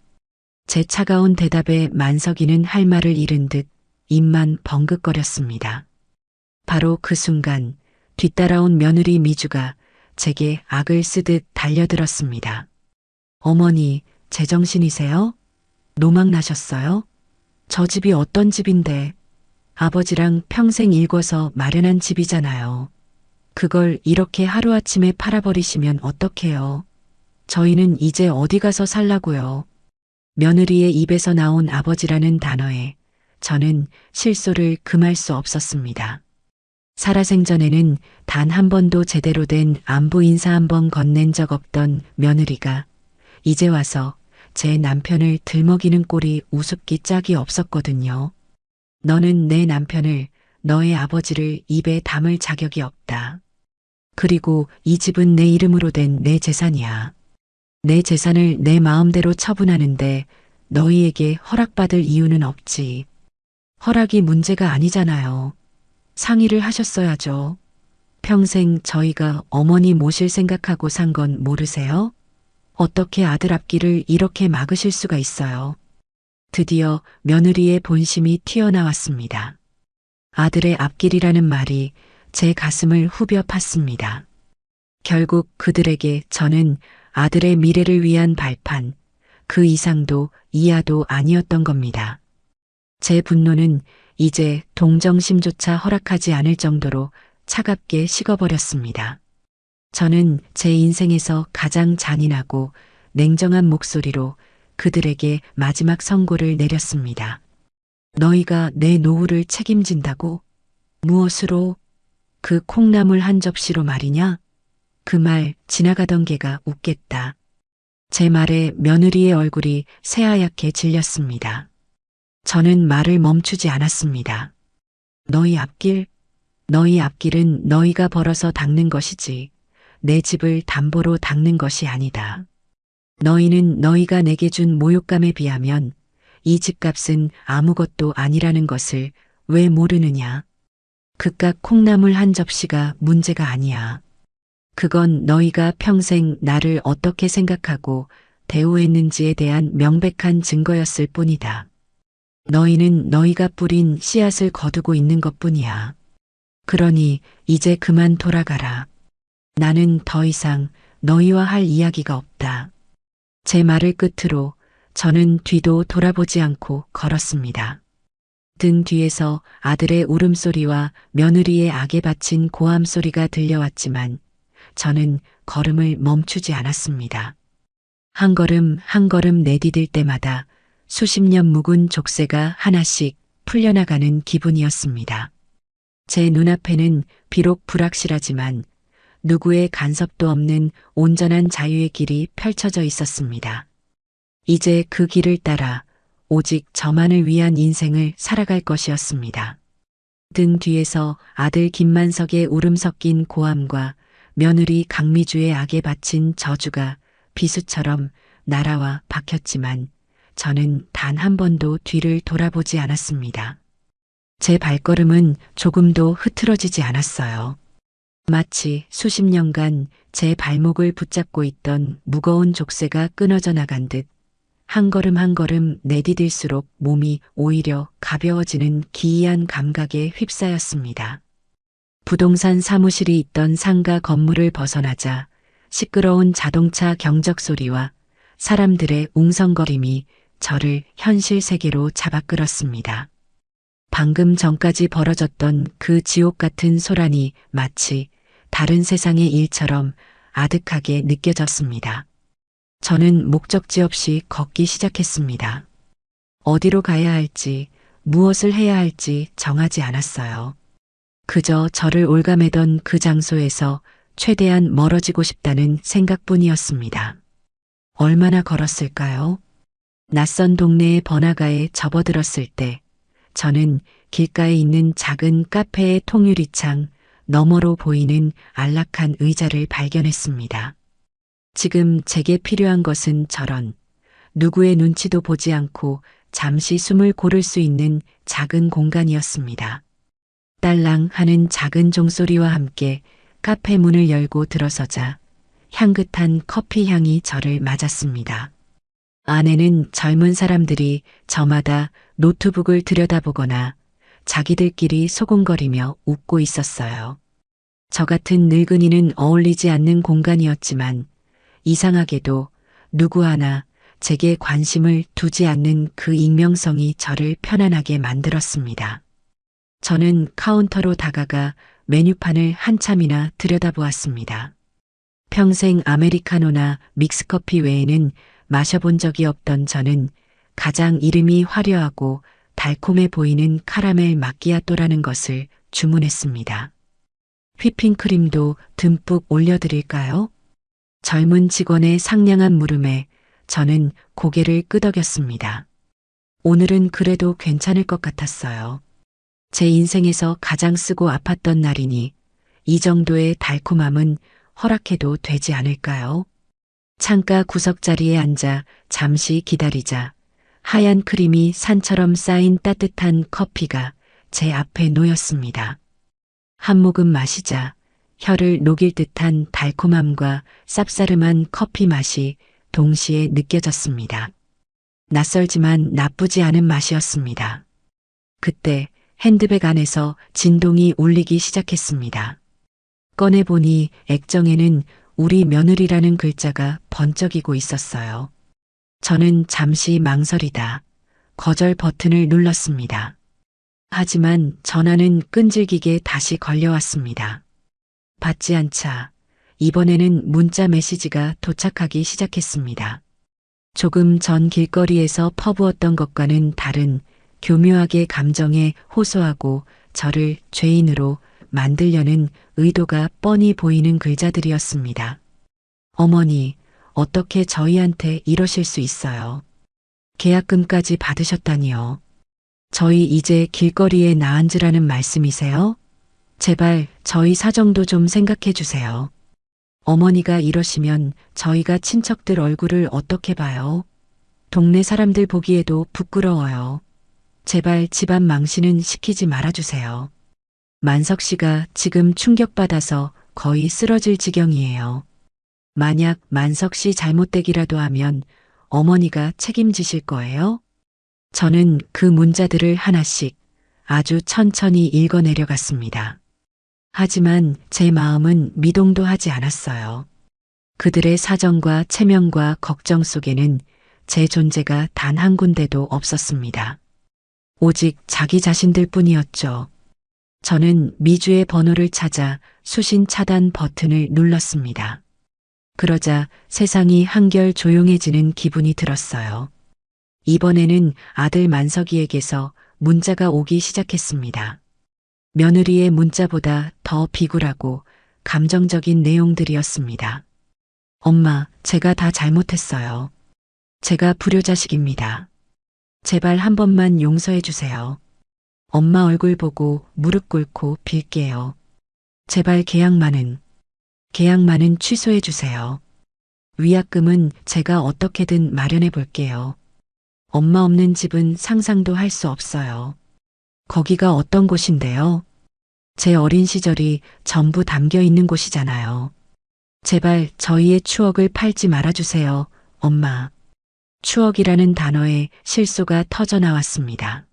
제 차가운 대답에 만석이는 할 말을 잃은 듯 입만 벙긋거렸습니다. 바로 그 순간 뒤따라온 며느리 미주가 제게 악을 쓰듯 달려들었습니다. 어머니, 제정신이세요? 노망 나셨어요? 저 집이 어떤 집인데 아버지랑 평생 일궈서 마련한 집이잖아요. 그걸 이렇게 하루아침에 팔아버리시면 어떡해요? 저희는 이제 어디 가서 살라고요? 며느리의 입에서 나온 아버지라는 단어에 저는 실소를 금할 수 없었습니다. 살아생전에는 단 한 번도 제대로 된 안부 인사 한 번 건넨 적 없던 며느리가 이제 와서 제 남편을 들먹이는 꼴이 우습기 짝이 없었거든요. 너는 내 남편을, 너의 아버지를 입에 담을 자격이 없다. 그리고 이 집은 내 이름으로 된 내 재산이야. 내 재산을 내 마음대로 처분하는데 너희에게 허락받을 이유는 없지. 허락이 문제가 아니잖아요. 상의를 하셨어야죠. 평생 저희가 어머니 모실 생각하고 산 건 모르세요? 어떻게 아들 앞길을 이렇게 막으실 수가 있어요? 드디어 며느리의 본심이 튀어나왔습니다. 아들의 앞길이라는 말이 제 가슴을 후벼 팠습니다. 결국 그들에게 저는 아들의 미래를 위한 발판, 그 이상도 이하도 아니었던 겁니다. 제 분노는 이제 동정심조차 허락하지 않을 정도로 차갑게 식어버렸습니다. 저는 제 인생에서 가장 잔인하고 냉정한 목소리로 그들에게 마지막 선고를 내렸습니다. 너희가 내 노후를 책임진다고? 무엇으로? 그 콩나물 한 접시로 말이냐? 그 말 지나가던 개가 웃겠다. 제 말에 며느리의 얼굴이 새하얗게 질렸습니다. 저는 말을 멈추지 않았습니다. 너희 앞길은 너희가 벌어서 닦는 것이지 내 집을 담보로 닦는 것이 아니다. 너희는 너희가 내게 준 모욕감에 비하면 이 집값은 아무것도 아니라는 것을 왜 모르느냐. 그깟 콩나물 한 접시가 문제가 아니야. 그건 너희가 평생 나를 어떻게 생각하고 대우했는지에 대한 명백한 증거였을 뿐이다. 너희는 너희가 뿌린 씨앗을 거두고 있는 것뿐이야. 그러니 이제 그만 돌아가라. 나는 더 이상 너희와 할 이야기가 없다. 제 말을 끝으로 저는 뒤도 돌아보지 않고 걸었습니다. 등 뒤에서 아들의 울음소리와 며느리의 악에 바친 고함소리가 들려왔지만 저는 걸음을 멈추지 않았습니다. 한 걸음 한 걸음 내디딜 때마다 수십 년 묵은 족쇄가 하나씩 풀려나가는 기분이었습니다. 제 눈앞에는 비록 불확실하지만 누구의 간섭도 없는 온전한 자유의 길이 펼쳐져 있었습니다. 이제 그 길을 따라 오직 저만을 위한 인생을 살아갈 것이었습니다. 등 뒤에서 아들 김만석의 울음 섞인 고함과 며느리 강미주의 악에 바친 저주가 비수처럼 날아와 박혔지만 저는 단 한 번도 뒤를 돌아보지 않았습니다. 제 발걸음은 조금도 흐트러지지 않았어요. 마치 수십 년간 제 발목을 붙잡고 있던 무거운 족쇄가 끊어져 나간 듯 한 걸음 한 걸음 내디딜수록 몸이 오히려 가벼워지는 기이한 감각에 휩싸였습니다. 부동산 사무실이 있던 상가 건물을 벗어나자 시끄러운 자동차 경적 소리와 사람들의 웅성거림이 저를 현실 세계로 잡아끌었습니다. 방금 전까지 벌어졌던 그 지옥 같은 소란이 마치 다른 세상의 일처럼 아득하게 느껴졌습니다. 저는 목적지 없이 걷기 시작했습니다. 어디로 가야 할지, 무엇을 해야 할지 정하지 않았어요. 그저 저를 올가매던 그 장소에서 최대한 멀어지고 싶다는 생각뿐이었습니다. 얼마나 걸었을까요? 낯선 동네의 번화가에 접어들었을 때 저는 길가에 있는 작은 카페의 통유리창 너머로 보이는 안락한 의자를 발견했습니다. 지금 제게 필요한 것은 저런 누구의 눈치도 보지 않고 잠시 숨을 고를 수 있는 작은 공간이었습니다. 딸랑 하는 작은 종소리와 함께 카페 문을 열고 들어서자 향긋한 커피 향이 저를 맞았습니다. 안에는 젊은 사람들이 저마다 노트북을 들여다보거나 자기들끼리 소곤거리며 웃고 있었어요. 저 같은 늙은이는 어울리지 않는 공간이었지만 이상하게도 누구 하나 제게 관심을 두지 않는 그 익명성이 저를 편안하게 만들었습니다. 저는 카운터로 다가가 메뉴판을 한참이나 들여다보았습니다. 평생 아메리카노나 믹스커피 외에는 마셔본 적이 없던 저는 가장 이름이 화려하고 달콤해 보이는 카라멜 마끼아또라는 것을 주문했습니다. 휘핑크림도 듬뿍 올려드릴까요? 젊은 직원의 상냥한 물음에 저는 고개를 끄덕였습니다. 오늘은 그래도 괜찮을 것 같았어요. 제 인생에서 가장 쓰고 아팠던 날이니 이 정도의 달콤함은 허락해도 되지 않을까요? 창가 구석자리에 앉아 잠시 기다리자 하얀 크림이 산처럼 쌓인 따뜻한 커피가 제 앞에 놓였습니다. 한 모금 마시자 혀를 녹일 듯한 달콤함과 쌉싸름한 커피 맛이 동시에 느껴졌습니다. 낯설지만 나쁘지 않은 맛이었습니다. 그때 핸드백 안에서 진동이 울리기 시작했습니다. 꺼내보니 액정에는 우리 며느리라는 글자가 번쩍이고 있었어요. 저는 잠시 망설이다 거절 버튼을 눌렀습니다. 하지만 전화는 끈질기게 다시 걸려왔습니다. 받지 않자 이번에는 문자 메시지가 도착하기 시작했습니다. 조금 전 길거리에서 퍼부었던 것과는 다른 교묘하게 감정에 호소하고 저를 죄인으로 만들려는 의도가 뻔히 보이는 글자들이었습니다. 어머니, 어떻게 저희한테 이러실 수 있어요? 계약금까지 받으셨다니요. 저희 이제 길거리에 나앉으라는 말씀이세요? 제발 저희 사정도 좀 생각해 주세요. 어머니가 이러시면 저희가 친척들 얼굴을 어떻게 봐요? 동네 사람들 보기에도 부끄러워요. 제발 집안 망신은 시키지 말아주세요. 만석 씨가 지금 충격받아서 거의 쓰러질 지경이에요. 만약 만석 씨 잘못되기라도 하면 어머니가 책임지실 거예요? 저는 그 문자들을 하나씩 아주 천천히 읽어내려갔습니다. 하지만 제 마음은 미동도 하지 않았어요. 그들의 사정과 체면과 걱정 속에는 제 존재가 단 한 군데도 없었습니다. 오직 자기 자신들 뿐이었죠. 저는 미주의 번호를 찾아 수신 차단 버튼을 눌렀습니다. 그러자 세상이 한결 조용해지는 기분이 들었어요. 이번에는 아들 만석이에게서 문자가 오기 시작했습니다. 며느리의 문자보다 더 비굴하고 감정적인 내용들이었습니다. 엄마, 제가 다 잘못했어요. 제가 불효자식입니다. 제발 한 번만 용서해 주세요. 엄마 얼굴 보고 무릎 꿇고 빌게요. 제발 계약만은 취소해 주세요. 위약금은 제가 어떻게든 마련해 볼게요. 엄마 없는 집은 상상도 할 수 없어요. 거기가 어떤 곳인데요? 제 어린 시절이 전부 담겨 있는 곳이잖아요. 제발 저희의 추억을 팔지 말아주세요, 엄마. 추억이라는 단어에 실소가 터져 나왔습니다.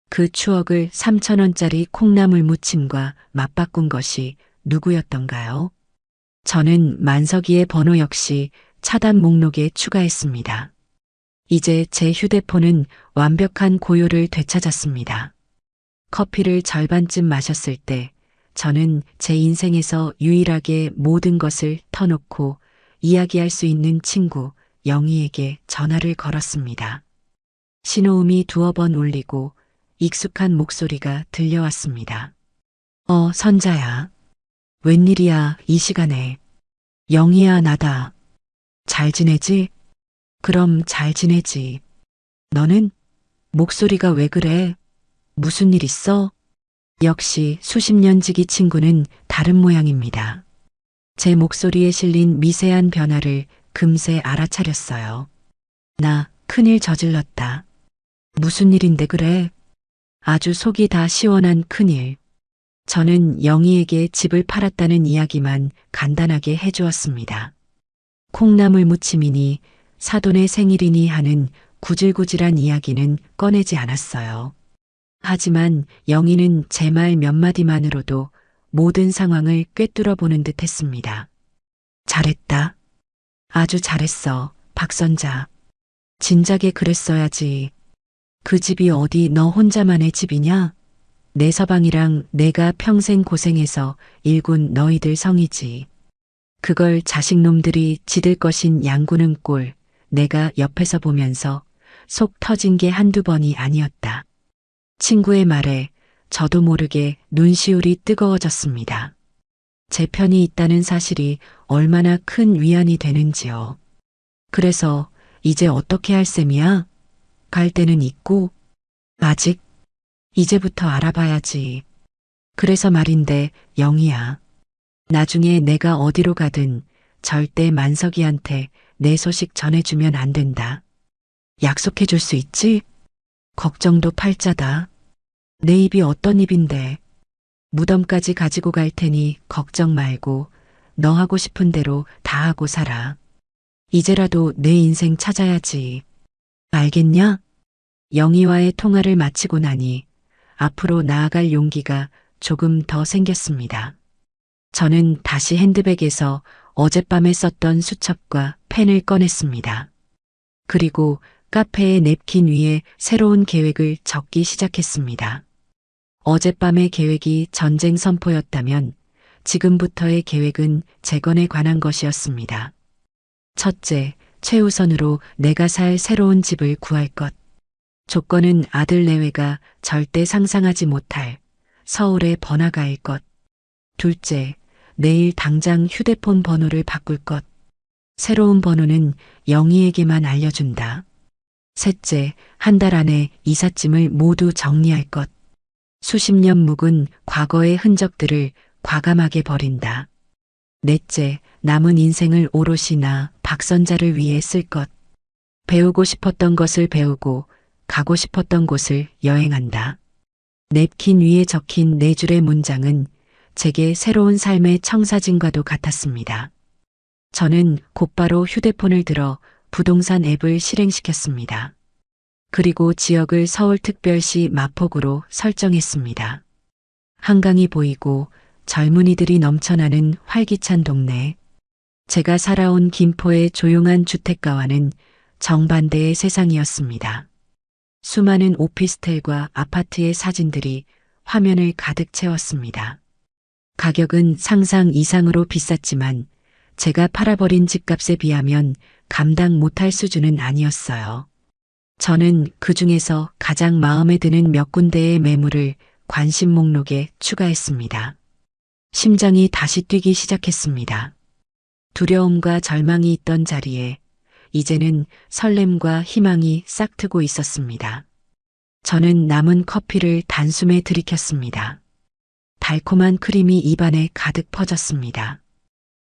그 추억을 3,000원짜리 콩나물 무침과 맞바꾼 것이 누구였던가요? 저는 만석이의 번호 역시 차단 목록에 추가했습니다. 이제 제 휴대폰은 완벽한 고요를 되찾았습니다. 커피를 절반쯤 마셨을 때 저는 제 인생에서 유일하게 모든 것을 터놓고 이야기할 수 있는 친구 영희에게 전화를 걸었습니다. 신호음이 두어 번 울리고 익숙한 목소리가 들려왔습니다. 선자야. 웬일이야, 이 시간에. 영희야, 나다. 잘 지내지? 그럼 잘 지내지. 너는? 목소리가 왜 그래? 무슨 일 있어? 역시 수십 년 지기 친구는 다른 모양입니다. 제 목소리에 실린 미세한 변화를 금세 알아차렸어요. 나 큰일 저질렀다. 무슨 일인데 그래? 아주 속이 다 시원한 큰일. 저는 영희에게 집을 팔았다는 이야기만 간단하게 해주었습니다. 콩나물 무침이니 사돈의 생일이니 하는 구질구질한 이야기는 꺼내지 않았어요. 하지만 영희는 제 말 몇 마디만으로도 모든 상황을 꿰뚫어 보는 듯 했습니다. 잘했다. 아주 잘했어, 박선자. 진작에 그랬어야지. 그 집이 어디 너 혼자만의 집이냐? 내 서방이랑 내가 평생 고생해서 일군 너희들 성이지. 그걸 자식놈들이 지들 것인 양구는 꼴 내가 옆에서 보면서 속 터진 게 한두 번이 아니었다. 친구의 말에 저도 모르게 눈시울이 뜨거워졌습니다. 제 편이 있다는 사실이 얼마나 큰 위안이 되는지요. 그래서 이제 어떻게 할 셈이야? 갈 데는 있고? 아직? 이제부터 알아봐야지. 그래서 말인데 영희야. 나중에 내가 어디로 가든 절대 만석이한테 내 소식 전해주면 안 된다. 약속해 줄 수 있지? 걱정도 팔자다. 내 입이 어떤 입인데. 무덤까지 가지고 갈 테니 걱정 말고 너 하고 싶은 대로 다 하고 살아. 이제라도 내 인생 찾아야지. 알겠냐? 영희와의 통화를 마치고 나니 앞으로 나아갈 용기가 조금 더 생겼습니다. 저는 다시 핸드백에서 어젯밤에 썼던 수첩과 펜을 꺼냈습니다. 그리고 카페의 냅킨 위에 새로운 계획을 적기 시작했습니다. 어젯밤의 계획이 전쟁 선포였다면 지금부터의 계획은 재건에 관한 것이었습니다. 첫째, 최우선으로 내가 살 새로운 집을 구할 것. 조건은 아들 내외가 절대 상상하지 못할 서울의 번화가일 것. 둘째, 내일 당장 휴대폰 번호를 바꿀 것. 새로운 번호는 영희에게만 알려준다. 셋째, 한 달 안에 이삿짐을 모두 정리할 것. 수십 년 묵은 과거의 흔적들을 과감하게 버린다. 넷째, 남은 인생을 오롯이 나 박선자를 위해 쓸 것. 배우고 싶었던 것을 배우고 가고 싶었던 곳을 여행한다. 냅킨 위에 적힌 네 줄의 문장은 제게 새로운 삶의 청사진과도 같았습니다. 저는 곧바로 휴대폰을 들어 부동산 앱을 실행시켰습니다. 그리고 지역을 서울특별시 마포구로 설정했습니다. 한강이 보이고 젊은이들이 넘쳐나는 활기찬 동네. 제가 살아온 김포의 조용한 주택가와는 정반대의 세상이었습니다. 수많은 오피스텔과 아파트의 사진들이 화면을 가득 채웠습니다. 가격은 상상 이상으로 비쌌지만 제가 팔아버린 집값에 비하면 감당 못할 수준은 아니었어요. 저는 그 중에서 가장 마음에 드는 몇 군데의 매물을 관심 목록에 추가했습니다. 심장이 다시 뛰기 시작했습니다. 두려움과 절망이 있던 자리에 이제는 설렘과 희망이 싹트고 있었습니다. 저는 남은 커피를 단숨에 들이켰습니다. 달콤한 크림이 입안에 가득 퍼졌습니다.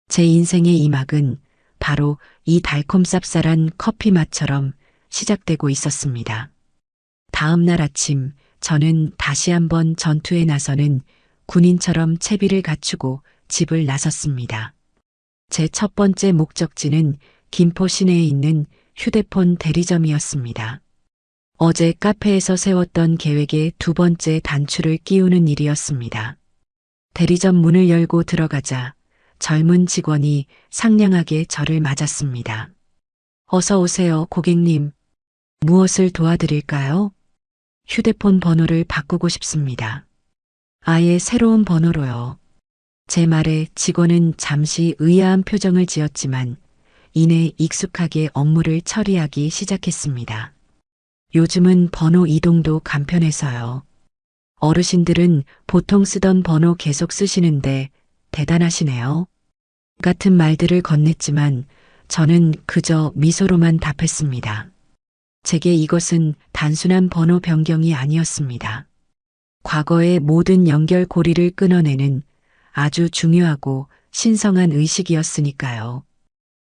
제 인생의 이 막은 바로 이 달콤 쌉쌀한 커피 맛처럼 시작되고 있었습니다. 다음 날 아침 저는 다시 한번 전투에 나서는 군인처럼 채비를 갖추고 집을 나섰습니다. 제 첫 번째 목적지는 김포 시내에 있는 휴대폰 대리점이었습니다. 어제 카페에서 세웠던 계획의 두 번째 단추를 끼우는 일이었습니다. 대리점 문을 열고 들어가자 젊은 직원이 상냥하게 저를 맞았습니다. 어서 오세요, 고객님. 무엇을 도와드릴까요? 휴대폰 번호를 바꾸고 싶습니다. 아예 새로운 번호로요. 제 말에 직원은 잠시 의아한 표정을 지었지만 이내 익숙하게 업무를 처리하기 시작했습니다. 요즘은 번호 이동도 간편해서요. 어르신들은 보통 쓰던 번호 계속 쓰시는데 대단하시네요. 같은 말들을 건넸지만 저는 그저 미소로만 답했습니다. 제게 이것은 단순한 번호 변경이 아니었습니다. 과거의 모든 연결고리를 끊어내는 아주 중요하고 신성한 의식이었으니까요.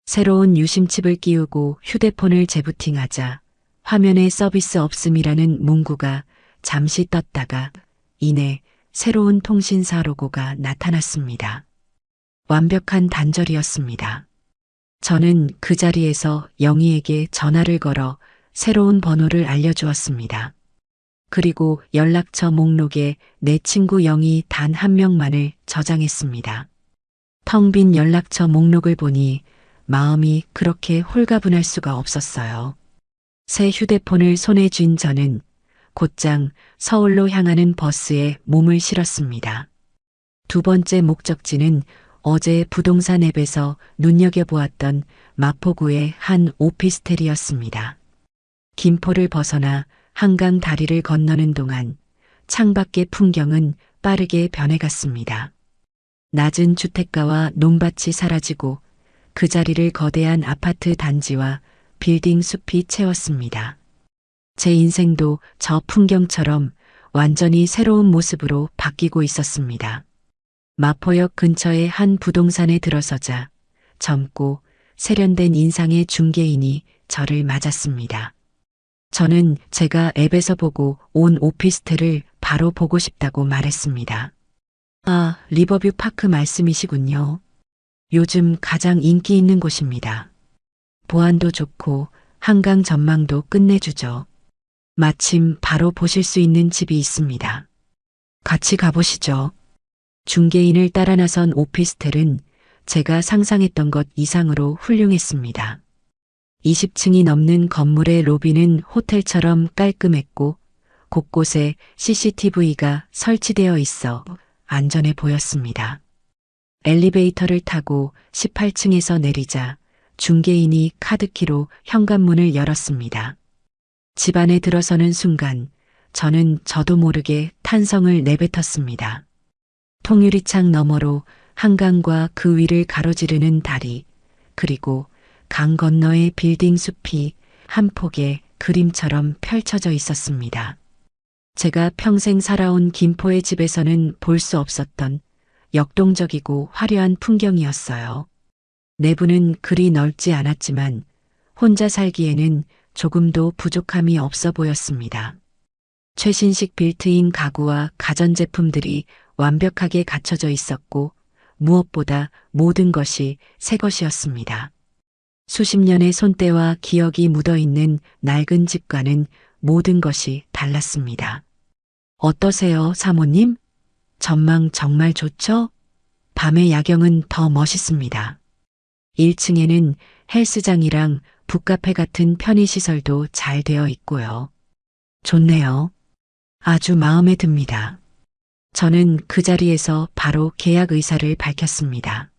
새로운 유심칩을 끼우고 휴대폰을 재부팅하자 화면에 서비스 없음이라는 문구가 잠시 떴다가 이내 새로운 통신사 로고가 나타났습니다. 완벽한 단절이었습니다. 저는 그 자리에서 영희에게 전화를 걸어 새로운 번호를 알려주었습니다. 그리고 연락처 목록에 내 친구 영희 단 한 명만을 저장했습니다. 텅 빈 연락처 목록을 보니 마음이 그렇게 홀가분할 수가 없었어요. 새 휴대폰을 손에 쥔 저는 곧장 서울로 향하는 버스에 몸을 실었습니다. 두 번째 목적지는 어제 부동산 앱에서 눈여겨보았던 마포구의 한 오피스텔이었습니다. 김포를 벗어나 한강 다리를 건너는 동안 창밖의 풍경은 빠르게 변해갔습니다. 낮은 주택가와 논밭이 사라지고 그 자리를 거대한 아파트 단지와 빌딩 숲이 채웠습니다. 제 인생도 저 풍경처럼 완전히 새로운 모습으로 바뀌고 있었습니다. 마포역 근처의 한 부동산에 들어서자 젊고 세련된 인상의 중개인이 저를 맞았습니다. 저는 제가 앱에서 보고 온 오피스텔을 바로 보고 싶다고 말했습니다. 아, 리버뷰 파크 말씀이시군요. 요즘 가장 인기 있는 곳입니다. 보안도 좋고 한강 전망도 끝내주죠. 마침 바로 보실 수 있는 집이 있습니다. 같이 가보시죠. 중개인을 따라 나선 오피스텔은 제가 상상했던 것 이상으로 훌륭했습니다. 20층이 넘는 건물의 로비는 호텔처럼 깔끔했고 곳곳에 CCTV가 설치되어 있어 안전해 보였습니다. 엘리베이터를 타고 18층에서 내리자 중개인이 카드키로 현관문을 열었습니다. 집 안에 들어서는 순간 저는 저도 모르게 탄성을 내뱉었습니다. 통유리창 너머로 한강과 그 위를 가로지르는 다리, 그리고 강 건너의 빌딩 숲이 한 폭의 그림처럼 펼쳐져 있었습니다. 제가 평생 살아온 김포의 집에서는 볼 수 없었던 역동적이고 화려한 풍경이었어요. 내부는 그리 넓지 않았지만 혼자 살기에는 조금도 부족함이 없어 보였습니다. 최신식 빌트인 가구와 가전제품들이 완벽하게 갖춰져 있었고 무엇보다 모든 것이 새 것이었습니다. 수십 년의 손때와 기억이 묻어있는 낡은 집과는 모든 것이 달랐습니다. 어떠세요, 사모님? 전망 정말 좋죠? 밤의 야경은 더 멋있습니다. 1층에는 헬스장이랑 북카페 같은 편의시설도 잘 되어 있고요. 좋네요. 아주 마음에 듭니다. 저는 그 자리에서 바로 계약 의사를 밝혔습니다.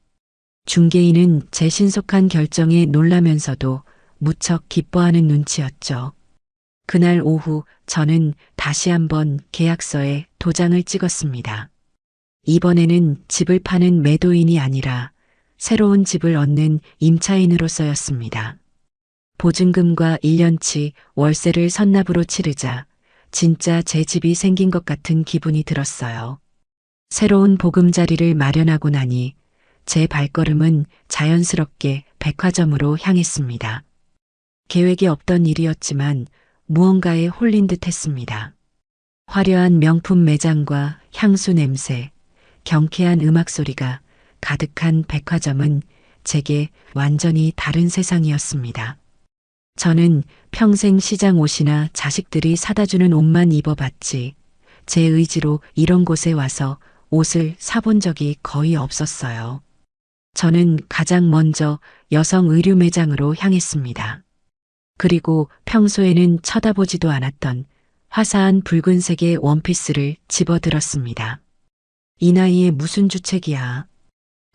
중개인은 제 신속한 결정에 놀라면서도 무척 기뻐하는 눈치였죠. 그날 오후 저는 다시 한번 계약서에 도장을 찍었습니다. 이번에는 집을 파는 매도인이 아니라 새로운 집을 얻는 임차인으로서였습니다. 보증금과 1년치 월세를 선납으로 치르자 진짜 제 집이 생긴 것 같은 기분이 들었어요. 새로운 보금자리를 마련하고 나니 제 발걸음은 자연스럽게 백화점으로 향했습니다. 계획이 없던 일이었지만 무언가에 홀린 듯 했습니다. 화려한 명품 매장과 향수 냄새, 경쾌한 음악 소리가 가득한 백화점은 제게 완전히 다른 세상이었습니다. 저는 평생 시장 옷이나 자식들이 사다 주는 옷만 입어봤지 제 의지로 이런 곳에 와서 옷을 사본 적이 거의 없었어요. 저는 가장 먼저 여성 의류 매장으로 향했습니다. 그리고 평소에는 쳐다보지도 않았던 화사한 붉은색의 원피스를 집어들었습니다. 이 나이에 무슨 주책이야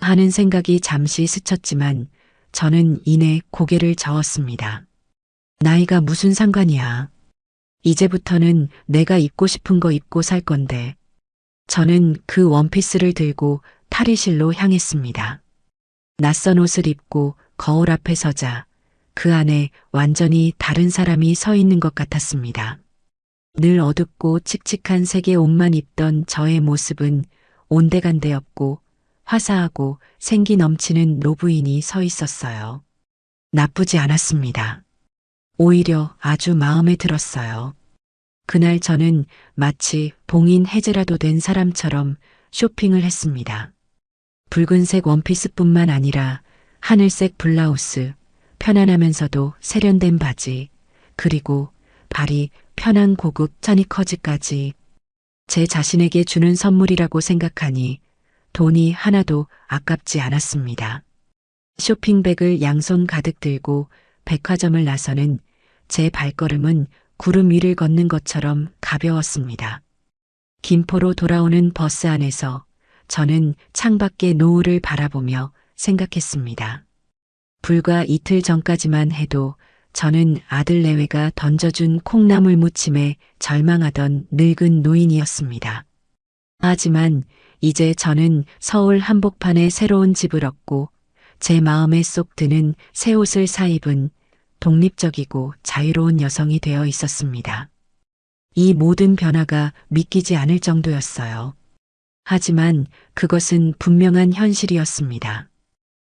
하는 생각이 잠시 스쳤지만 저는 이내 고개를 저었습니다. 나이가 무슨 상관이야. 이제부터는 내가 입고 싶은 거 입고 살 건데. 저는 그 원피스를 들고 탈의실로 향했습니다. 낯선 옷을 입고 거울 앞에 서자 그 안에 완전히 다른 사람이 서 있는 것 같았습니다. 늘 어둡고 칙칙한 색의 옷만 입던 저의 모습은 온데간데 없고 화사하고 생기 넘치는 노부인이 서 있었어요. 나쁘지 않았습니다. 오히려 아주 마음에 들었어요. 그날 저는 마치 봉인 해제라도 된 사람처럼 쇼핑을 했습니다. 붉은색 원피스뿐만 아니라 하늘색 블라우스, 편안하면서도 세련된 바지, 그리고 발이 편한 고급 스니커즈까지 제 자신에게 주는 선물이라고 생각하니 돈이 하나도 아깝지 않았습니다. 쇼핑백을 양손 가득 들고 백화점을 나서는 제 발걸음은 구름 위를 걷는 것처럼 가벼웠습니다. 김포로 돌아오는 버스 안에서 저는 창밖의 노을을 바라보며 생각했습니다. 불과 이틀 전까지만 해도 저는 아들 내외가 던져준 콩나물 무침에 절망하던 늙은 노인이었습니다. 하지만 이제 저는 서울 한복판에 새로운 집을 얻고 제 마음에 쏙 드는 새 옷을 사입은 독립적이고 자유로운 여성이 되어 있었습니다. 이 모든 변화가 믿기지 않을 정도였어요. 하지만 그것은 분명한 현실이었습니다.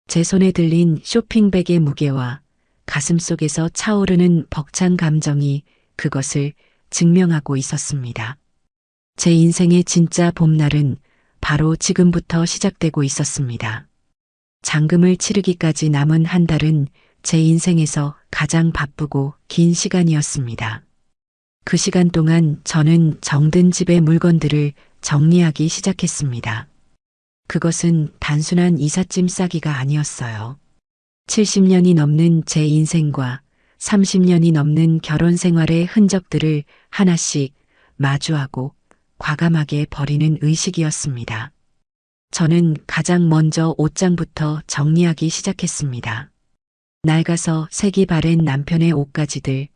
제 손에 들린 쇼핑백의 무게와 가슴속에서 차오르는 벅찬 감정이 그것을 증명하고 있었습니다. 제 인생의 진짜 봄날은 바로 지금부터 시작되고 있었습니다. 잔금을 치르기까지 남은 한 달은 제 인생에서 가장 바쁘고 긴 시간이었습니다. 그 시간 동안 저는 정든 집의 물건들을 정리하기 시작했습니다. 그것은 단순한 이삿짐 싸기가 아니었어요. 70년이 넘는 제 인생과 30년이 넘는 결혼 생활의 흔적들을 하나씩 마주하고 과감하게 버리는 의식이었습니다. 저는 가장 먼저 옷장부터 정리하기 시작했습니다. 낡아서 색이 바랜 남편의 옷가지들,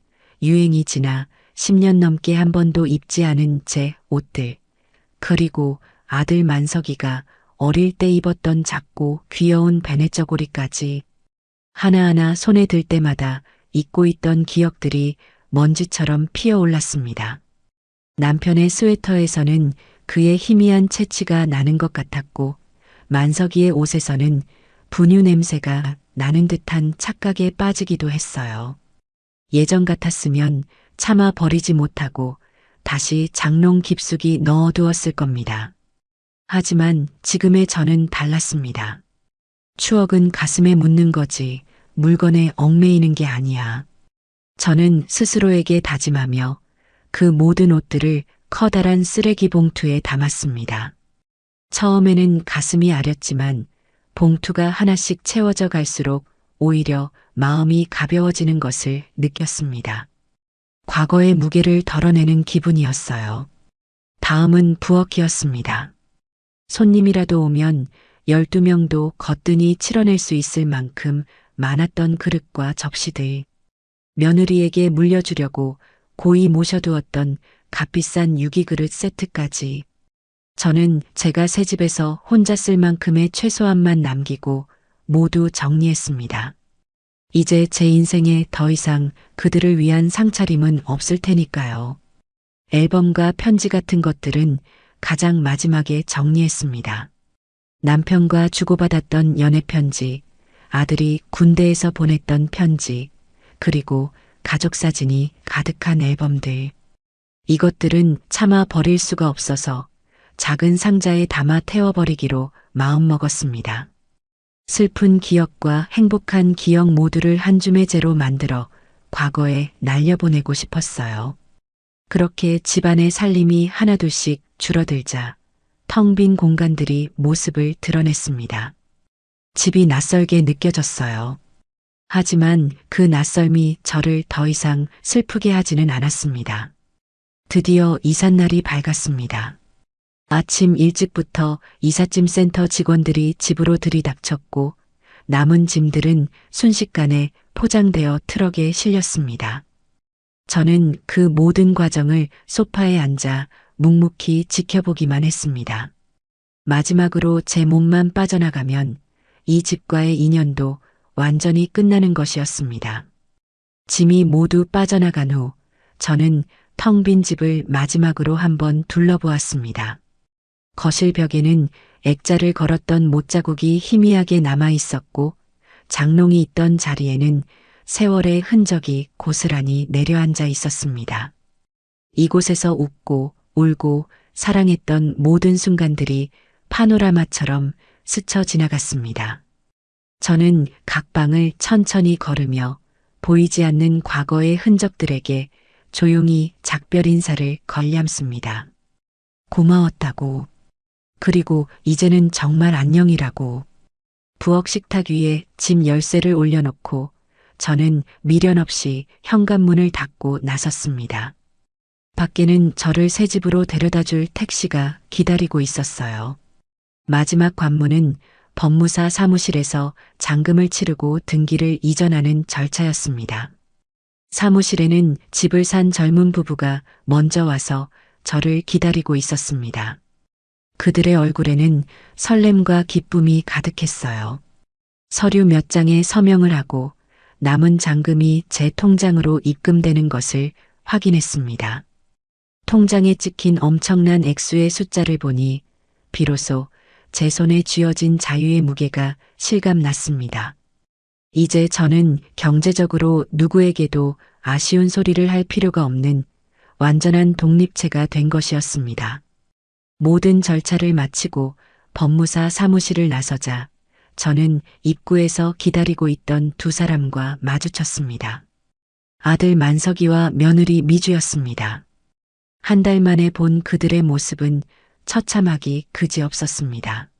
유행이 지나 10년 넘게 한 번도 입지 않은 제 옷들, 그리고 아들 만석이가 어릴 때 입었던 작고 귀여운 베네저고리까지 하나하나 손에 들 때마다 잊고 있던 기억들이 먼지처럼 피어올랐습니다. 남편의 스웨터에서는 그의 희미한 채취가 나는 것 같았고 만석이의 옷에서는 분유 냄새가 나는 듯한 착각에 빠지기도 했어요. 예전 같았으면 차마 버리지 못하고 다시 장롱 깊숙이 넣어두었을 겁니다. 하지만 지금의 저는 달랐습니다. 추억은 가슴에 묻는 거지 물건에 얽매이는 게 아니야. 저는 스스로에게 다짐하며 그 모든 옷들을 커다란 쓰레기 봉투에 담았습니다. 처음에는 가슴이 아렸지만 봉투가 하나씩 채워져 갈수록 오히려 마음이 가벼워지는 것을 느꼈습니다. 과거의 무게를 덜어내는 기분이었어요. 다음은 부엌이었습니다. 손님이라도 오면 12명도 거뜬히 치러낼 수 있을 만큼 많았던 그릇과 접시들, 며느리에게 물려주려고 고이 모셔두었던 값비싼 유기그릇 세트까지. 저는 제가 새 집에서 혼자 쓸 만큼의 최소한만 남기고 모두 정리했습니다. 이제 제 인생에 더 이상 그들을 위한 상차림은 없을 테니까요. 앨범과 편지 같은 것들은 가장 마지막에 정리했습니다. 남편과 주고받았던 연애편지, 아들이 군대에서 보냈던 편지, 그리고 가족사진이 가득한 앨범들. 이것들은 차마 버릴 수가 없어서 작은 상자에 담아 태워버리기로 마음먹었습니다. 슬픈 기억과 행복한 기억 모두를 한 줌의 재로 만들어 과거에 날려보내고 싶었어요. 그렇게 집안의 살림이 하나둘씩 줄어들자 텅 빈 공간들이 모습을 드러냈습니다. 집이 낯설게 느껴졌어요. 하지만 그 낯설미 저를 더 이상 슬프게 하지는 않았습니다. 드디어 이삿날이 밝았습니다. 아침 일찍부터 이삿짐 센터 직원들이 집으로 들이닥쳤고 남은 짐들은 순식간에 포장되어 트럭에 실렸습니다. 저는 그 모든 과정을 소파에 앉아 묵묵히 지켜보기만 했습니다. 마지막으로 제 몸만 빠져나가면 이 집과의 인연도 완전히 끝나는 것이었습니다. 짐이 모두 빠져나간 후 저는 텅 빈 집을 마지막으로 한번 둘러보았습니다. 거실 벽에는 액자를 걸었던 못자국이 희미하게 남아 있었고 장롱이 있던 자리에는 세월의 흔적이 고스란히 내려앉아 있었습니다. 이곳에서 웃고 울고 사랑했던 모든 순간들이 파노라마처럼 스쳐 지나갔습니다. 저는 각 방을 천천히 걸으며 보이지 않는 과거의 흔적들에게 조용히 작별 인사를 걸냠습니다. 고마웠다고. 그리고 이제는 정말 안녕이라고. 부엌 식탁 위에 짐 열쇠를 올려놓고 저는 미련 없이 현관문을 닫고 나섰습니다. 밖에는 저를 새 집으로 데려다 줄 택시가 기다리고 있었어요. 마지막 관문은 법무사 사무실에서 잔금을 치르고 등기를 이전하는 절차였습니다. 사무실에는 집을 산 젊은 부부가 먼저 와서 저를 기다리고 있었습니다. 그들의 얼굴에는 설렘과 기쁨이 가득했어요. 서류 몇 장에 서명을 하고 남은 잔금이 제 통장으로 입금되는 것을 확인했습니다. 통장에 찍힌 엄청난 액수의 숫자를 보니 비로소 제 손에 쥐어진 자유의 무게가 실감났습니다. 이제 저는 경제적으로 누구에게도 아쉬운 소리를 할 필요가 없는 완전한 독립체가 된 것이었습니다. 모든 절차를 마치고 법무사 사무실을 나서자 저는 입구에서 기다리고 있던 두 사람과 마주쳤습니다. 아들 만석이와 며느리 미주였습니다. 한 달 만에 본 그들의 모습은 처참하기 그지없었습니다.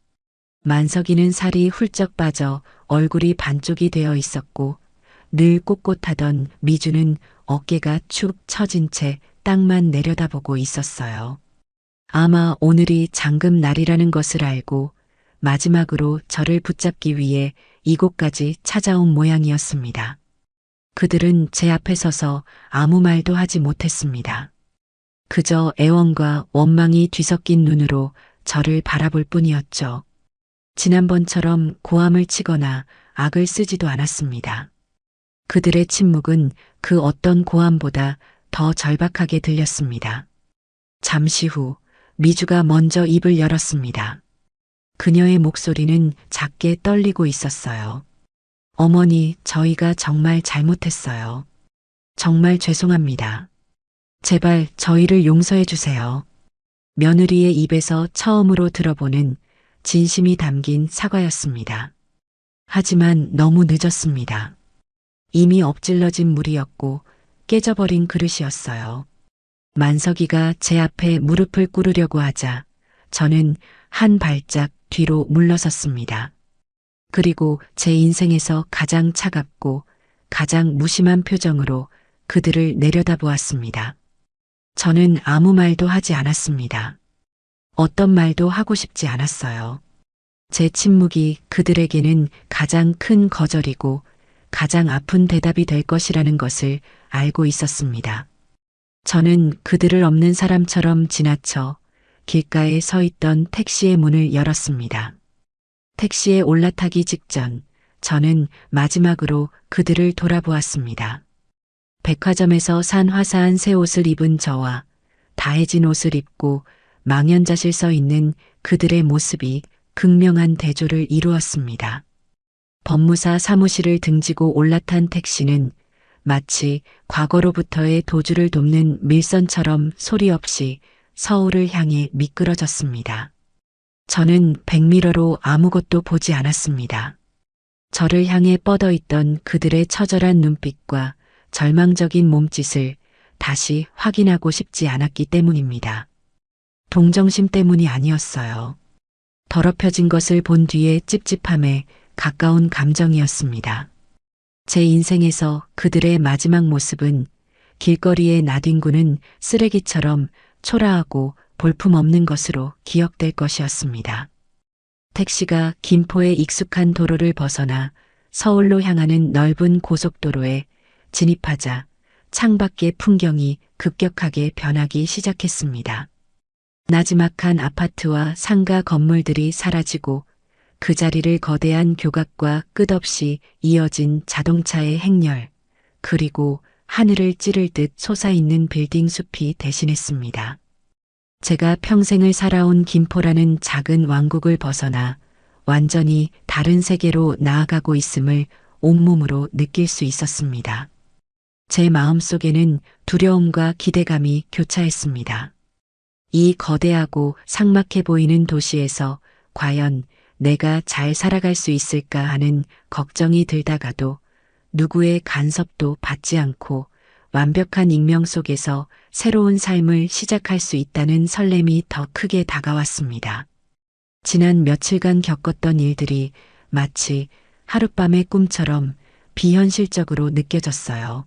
만석이는 살이 훌쩍 빠져 얼굴이 반쪽이 되어 있었고 늘 꼿꼿하던 미주는 어깨가 축 처진 채 땅만 내려다보고 있었어요. 아마 오늘이 잔금 날이라는 것을 알고 마지막으로 저를 붙잡기 위해 이곳까지 찾아온 모양이었습니다. 그들은 제 앞에 서서 아무 말도 하지 못했습니다. 그저 애원과 원망이 뒤섞인 눈으로 저를 바라볼 뿐이었죠. 지난번처럼 고함을 치거나 악을 쓰지도 않았습니다. 그들의 침묵은 그 어떤 고함보다 더 절박하게 들렸습니다. 잠시 후 미주가 먼저 입을 열었습니다. 그녀의 목소리는 작게 떨리고 있었어요. 어머니, 저희가 정말 잘못했어요. 정말 죄송합니다. 제발 저희를 용서해 주세요. 며느리의 입에서 처음으로 들어보는 진심이 담긴 사과였습니다. 하지만 너무 늦었습니다. 이미 엎질러진 물이었고 깨져버린 그릇이었어요. 만석이가 제 앞에 무릎을 꿇으려고 하자 저는 한 발짝 뒤로 물러섰습니다. 그리고 제 인생에서 가장 차갑고 가장 무심한 표정으로 그들을 내려다보았습니다. 저는 아무 말도 하지 않았습니다. 어떤 말도 하고 싶지 않았어요. 제 침묵이 그들에게는 가장 큰 거절이고 가장 아픈 대답이 될 것이라는 것을 알고 있었습니다. 저는 그들을 없는 사람처럼 지나쳐 길가에 서 있던 택시의 문을 열었습니다. 택시에 올라타기 직전 저는 마지막으로 그들을 돌아보았습니다. 백화점에서 산 화사한 새 옷을 입은 저와 다해진 옷을 입고 망연자실 서 있는 그들의 모습이 극명한 대조를 이루었습니다. 법무사 사무실을 등지고 올라탄 택시는 마치 과거로부터의 도주를 돕는 밀선처럼 소리 없이 서울을 향해 미끄러졌습니다. 저는 백미러로 아무것도 보지 않았습니다. 저를 향해 뻗어있던 그들의 처절한 눈빛과 절망적인 몸짓을 다시 확인하고 싶지 않았기 때문입니다. 동정심 때문이 아니었어요. 더럽혀진 것을 본 뒤의 찝찝함에 가까운 감정이었습니다. 제 인생에서 그들의 마지막 모습은 길거리에 나뒹구는 쓰레기처럼 초라하고 볼품없는 것으로 기억될 것이었습니다. 택시가 김포의 익숙한 도로를 벗어나 서울로 향하는 넓은 고속도로에 진입하자 창밖의 풍경이 급격하게 변하기 시작했습니다. 나지막한 아파트와 상가 건물들이 사라지고 그 자리를 거대한 교각과 끝없이 이어진 자동차의 행렬, 그리고 하늘을 찌를 듯 솟아있는 빌딩 숲이 대신했습니다. 제가 평생을 살아온 김포라는 작은 왕국을 벗어나 완전히 다른 세계로 나아가고 있음을 온몸으로 느낄 수 있었습니다. 제 마음속에는 두려움과 기대감이 교차했습니다. 이 거대하고 삭막해 보이는 도시에서 과연 내가 잘 살아갈 수 있을까 하는 걱정이 들다가도 누구의 간섭도 받지 않고 완벽한 익명 속에서 새로운 삶을 시작할 수 있다는 설렘이 더 크게 다가왔습니다. 지난 며칠간 겪었던 일들이 마치 하룻밤의 꿈처럼 비현실적으로 느껴졌어요.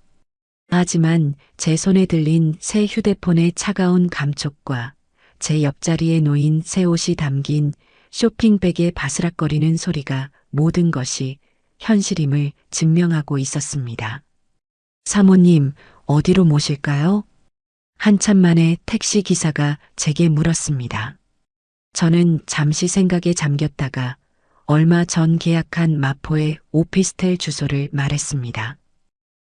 하지만 제 손에 들린 새 휴대폰의 차가운 감촉과 제 옆자리에 놓인 새 옷이 담긴 쇼핑백의 바스락거리는 소리가 모든 것이 현실임을 증명하고 있었습니다. 사모님, 어디로 모실까요? 한참 만에 택시 기사가 제게 물었습니다. 저는 잠시 생각에 잠겼다가 얼마 전 계약한 마포의 오피스텔 주소를 말했습니다.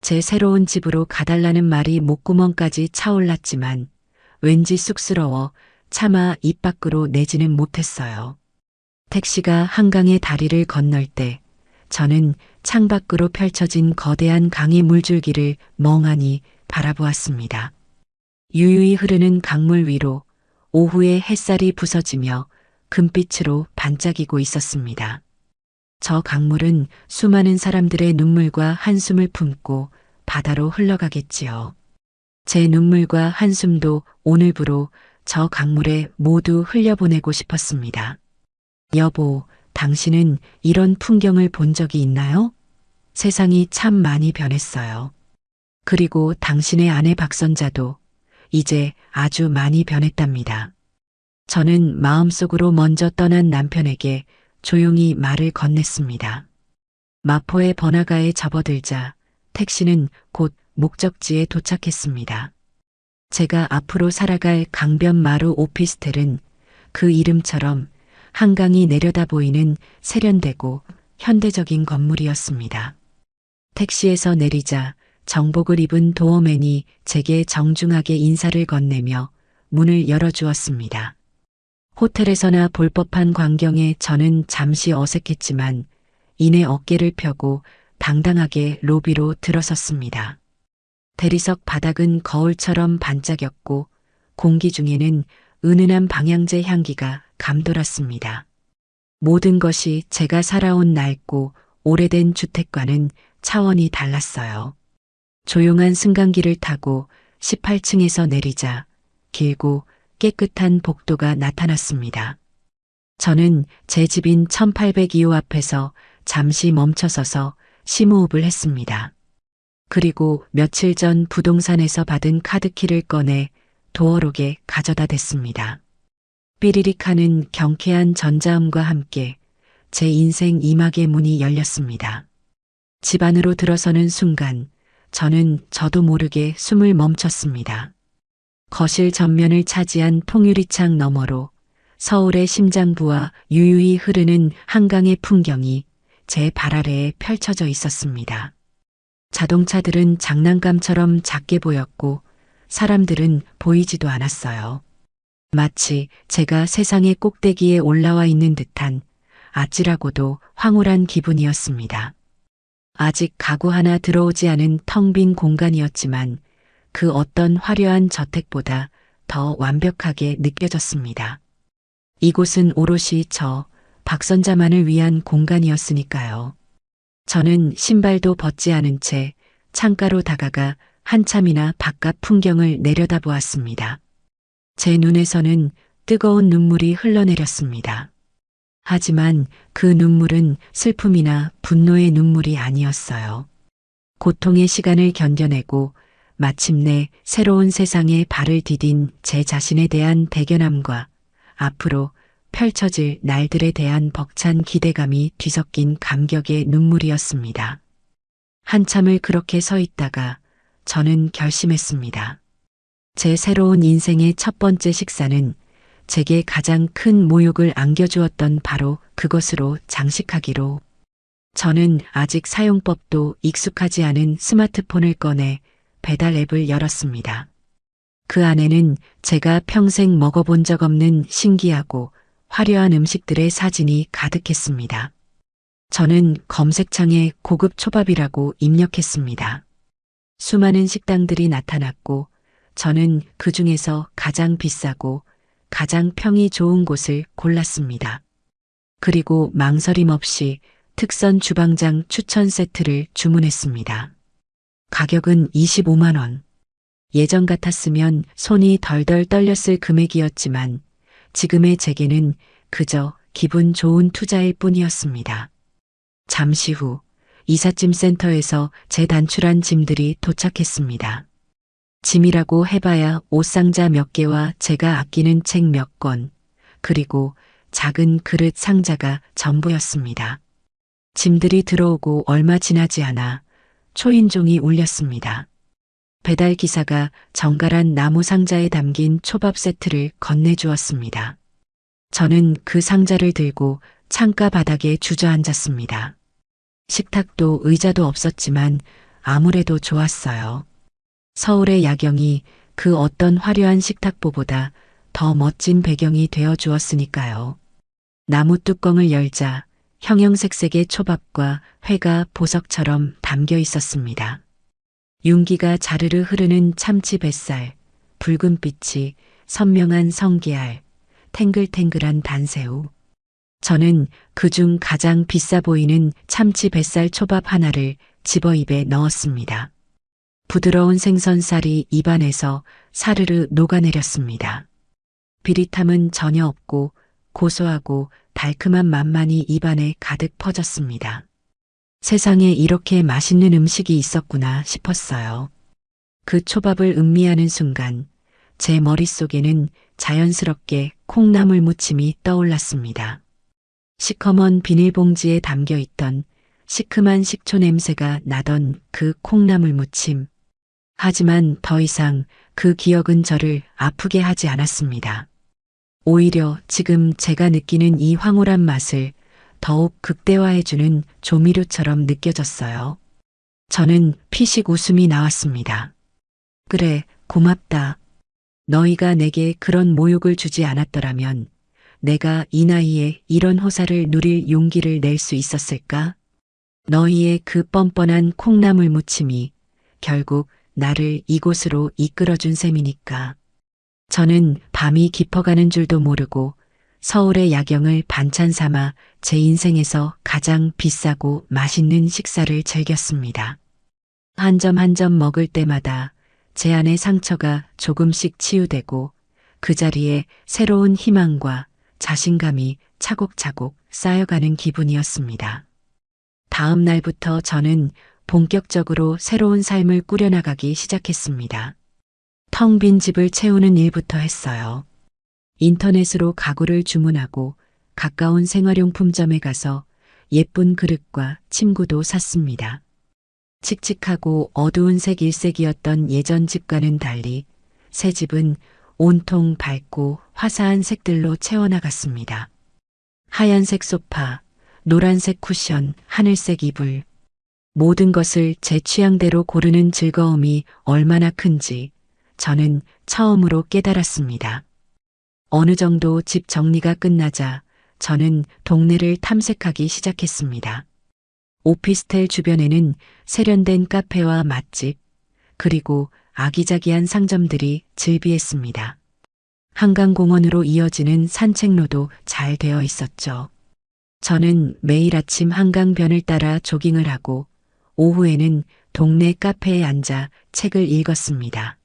제 새로운 집으로 가달라는 말이 목구멍까지 차올랐지만 왠지 쑥스러워 차마 입 밖으로 내지는 못했어요. 택시가 한강의 다리를 건널 때 저는 창밖으로 펼쳐진 거대한 강의 물줄기를 멍하니 바라보았습니다. 유유히 흐르는 강물 위로 오후의 햇살이 부서지며 금빛으로 반짝이고 있었습니다. 저 강물은 수많은 사람들의 눈물과 한숨을 품고 바다로 흘러가겠지요. 제 눈물과 한숨도 오늘부로 저 강물에 모두 흘려보내고 싶었습니다. 여보, 당신은 이런 풍경을 본 적이 있나요? 세상이 참 많이 변했어요. 그리고 당신의 아내 박선자도 이제 아주 많이 변했답니다. 저는 마음속으로 먼저 떠난 남편에게 조용히 말을 건넸습니다. 마포의 번화가에 접어들자 택시는 곧 목적지에 도착했습니다. 제가 앞으로 살아갈 강변마루 오피스텔은 그 이름처럼 한강이 내려다 보이는 세련되고 현대적인 건물이었습니다. 택시에서 내리자 정복을 입은 도어맨이 제게 정중하게 인사를 건네며 문을 열어주었습니다. 호텔에서나 볼 법한 광경에 저는 잠시 어색했지만 이내 어깨를 펴고 당당하게 로비로 들어섰습니다. 대리석 바닥은 거울처럼 반짝였고 공기 중에는 은은한 방향제 향기가 감돌았습니다. 모든 것이 제가 살아온 낡고 오래된 주택과는 차원이 달랐어요. 조용한 승강기를 타고 18층에서 내리자 길고 깨끗한 복도가 나타났습니다. 저는 제 집인 1802호 앞에서 잠시 멈춰서서 심호흡을 했습니다. 그리고 며칠 전 부동산에서 받은 카드키를 꺼내 도어록에 가져다 댔습니다. 삐리릭 하는 경쾌한 전자음과 함께 제 인생 이막의 문이 열렸습니다. 집 안으로 들어서는 순간 저는 저도 모르게 숨을 멈췄습니다. 거실 전면을 차지한 통유리창 너머로 서울의 심장부와 유유히 흐르는 한강의 풍경이 제 발 아래에 펼쳐져 있었습니다. 자동차들은 장난감처럼 작게 보였고 사람들은 보이지도 않았어요. 마치 제가 세상의 꼭대기에 올라와 있는 듯한 아찔하고도 황홀한 기분이었습니다. 아직 가구 하나 들어오지 않은 텅 빈 공간이었지만 그 어떤 화려한 저택보다 더 완벽하게 느껴졌습니다. 이곳은 오롯이 저 박선자만을 위한 공간이었으니까요. 저는 신발도 벗지 않은 채 창가로 다가가 한참이나 바깥 풍경을 내려다보았습니다. 제 눈에서는 뜨거운 눈물이 흘러내렸습니다. 하지만 그 눈물은 슬픔이나 분노의 눈물이 아니었어요. 고통의 시간을 견뎌내고 마침내 새로운 세상에 발을 디딘 제 자신에 대한 대견함과 앞으로 펼쳐질 날들에 대한 벅찬 기대감이 뒤섞인 감격의 눈물이었습니다. 한참을 그렇게 서 있다가 저는 결심했습니다. 제 새로운 인생의 첫 번째 식사는 제게 가장 큰 모욕을 안겨주었던 바로 그것으로 장식하기로. 저는 아직 사용법도 익숙하지 않은 스마트폰을 꺼내 배달 앱을 열었습니다. 그 안에는 제가 평생 먹어본 적 없는 신기하고 화려한 음식들의 사진이 가득했습니다. 저는 검색창에 고급 초밥이라고 입력했습니다. 수많은 식당들이 나타났고 저는 그 중에서 가장 비싸고 가장 평이 좋은 곳을 골랐습니다. 그리고 망설임 없이 특선 주방장 추천 세트를 주문했습니다. 가격은 25만 원. 예전 같았으면 손이 덜덜 떨렸을 금액이었지만 지금의 제게는 그저 기분 좋은 투자일 뿐이었습니다. 잠시 후 이삿짐 센터에서 제 단출한 짐들이 도착했습니다. 짐이라고 해봐야 옷상자 몇 개와 제가 아끼는 책 몇 권, 그리고 작은 그릇 상자가 전부였습니다. 짐들이 들어오고 얼마 지나지 않아 초인종이 울렸습니다. 배달 기사가 정갈한 나무 상자에 담긴 초밥 세트를 건네주었습니다. 저는 그 상자를 들고 창가 바닥에 주저앉았습니다. 식탁도 의자도 없었지만 아무래도 좋았어요. 서울의 야경이 그 어떤 화려한 식탁보보다 더 멋진 배경이 되어 주었으니까요. 나무 뚜껑을 열자 형형색색의 초밥과 회가 보석처럼 담겨 있었습니다. 윤기가 자르르 흐르는 참치 뱃살, 붉은 빛이 선명한 성게알, 탱글탱글한 단새우. 저는 그중 가장 비싸 보이는 참치 뱃살 초밥 하나를 집어 입에 넣었습니다. 부드러운 생선살이 입안에서 사르르 녹아내렸습니다. 비릿함은 전혀 없고 고소하고 달큼한 맛만이 입안에 가득 퍼졌습니다. 세상에 이렇게 맛있는 음식이 있었구나 싶었어요. 그 초밥을 음미하는 순간 제 머릿속에는 자연스럽게 콩나물 무침이 떠올랐습니다. 시커먼 비닐봉지에 담겨 있던 시큼한 식초 냄새가 나던 그 콩나물 무침. 하지만 더 이상 그 기억은 저를 아프게 하지 않았습니다. 오히려 지금 제가 느끼는 이 황홀한 맛을 더욱 극대화해주는 조미료처럼 느껴졌어요. 저는 피식 웃음이 나왔습니다. 그래, 고맙다. 너희가 내게 그런 모욕을 주지 않았더라면 내가 이 나이에 이런 호사를 누릴 용기를 낼 수 있었을까? 너희의 그 뻔뻔한 콩나물 무침이 결국 나를 이곳으로 이끌어준 셈이니까. 저는 밤이 깊어가는 줄도 모르고 서울의 야경을 반찬 삼아 제 인생에서 가장 비싸고 맛있는 식사를 즐겼습니다. 한 점 한 점 먹을 때마다 제 안의 상처가 조금씩 치유되고 그 자리에 새로운 희망과 자신감이 차곡차곡 쌓여가는 기분이었습니다. 다음 날부터 저는 본격적으로 새로운 삶을 꾸려나가기 시작했습니다. 텅 빈 집을 채우는 일부터 했어요. 인터넷으로 가구를 주문하고 가까운 생활용품점에 가서 예쁜 그릇과 침구도 샀습니다. 칙칙하고 어두운 색 일색이었던 예전 집과는 달리 새 집은 온통 밝고 화사한 색들로 채워나갔습니다. 하얀색 소파, 노란색 쿠션, 하늘색 이불. 모든 것을 제 취향대로 고르는 즐거움이 얼마나 큰지 저는 처음으로 깨달았습니다. 어느 정도 집 정리가 끝나자 저는 동네를 탐색하기 시작했습니다. 오피스텔 주변에는 세련된 카페와 맛집, 그리고 아기자기한 상점들이 즐비했습니다. 한강공원으로 이어지는 산책로도 잘 되어 있었죠. 저는 매일 아침 한강변을 따라 조깅을 하고 오후에는 동네 카페에 앉아 책을 읽었습니다.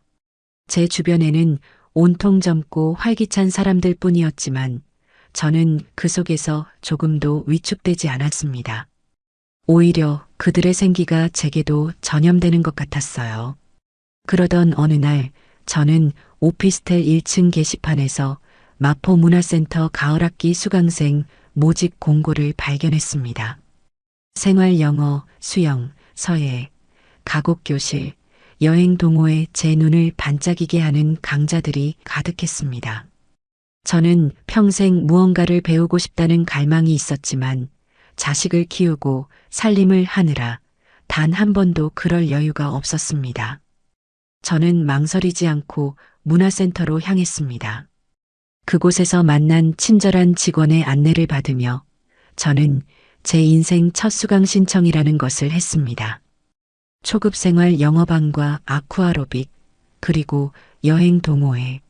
제 주변에는 온통 젊고 활기찬 사람들 뿐이었지만 저는 그 속에서 조금도 위축되지 않았습니다. 오히려 그들의 생기가 제게도 전염되는 것 같았어요. 그러던 어느 날 저는 오피스텔 1층 게시판에서 마포문화센터 가을학기 수강생 모집 공고를 발견했습니다. 생활 영어, 수영, 서예, 가곡교실, 여행 동호회 제 눈을 반짝이게 하는 강좌들이 가득했습니다. 저는 평생 무언가를 배우고 싶다는 갈망이 있었지만 자식을 키우고 살림을 하느라 단 한 번도 그럴 여유가 없었습니다. 저는 망설이지 않고 문화센터로 향했습니다. 그곳에서 만난 친절한 직원의 안내를 받으며 저는 제 인생 첫 수강 신청이라는 것을 했습니다. 초급생활 영어반과 아쿠아로빅, 그리고 여행 동호회.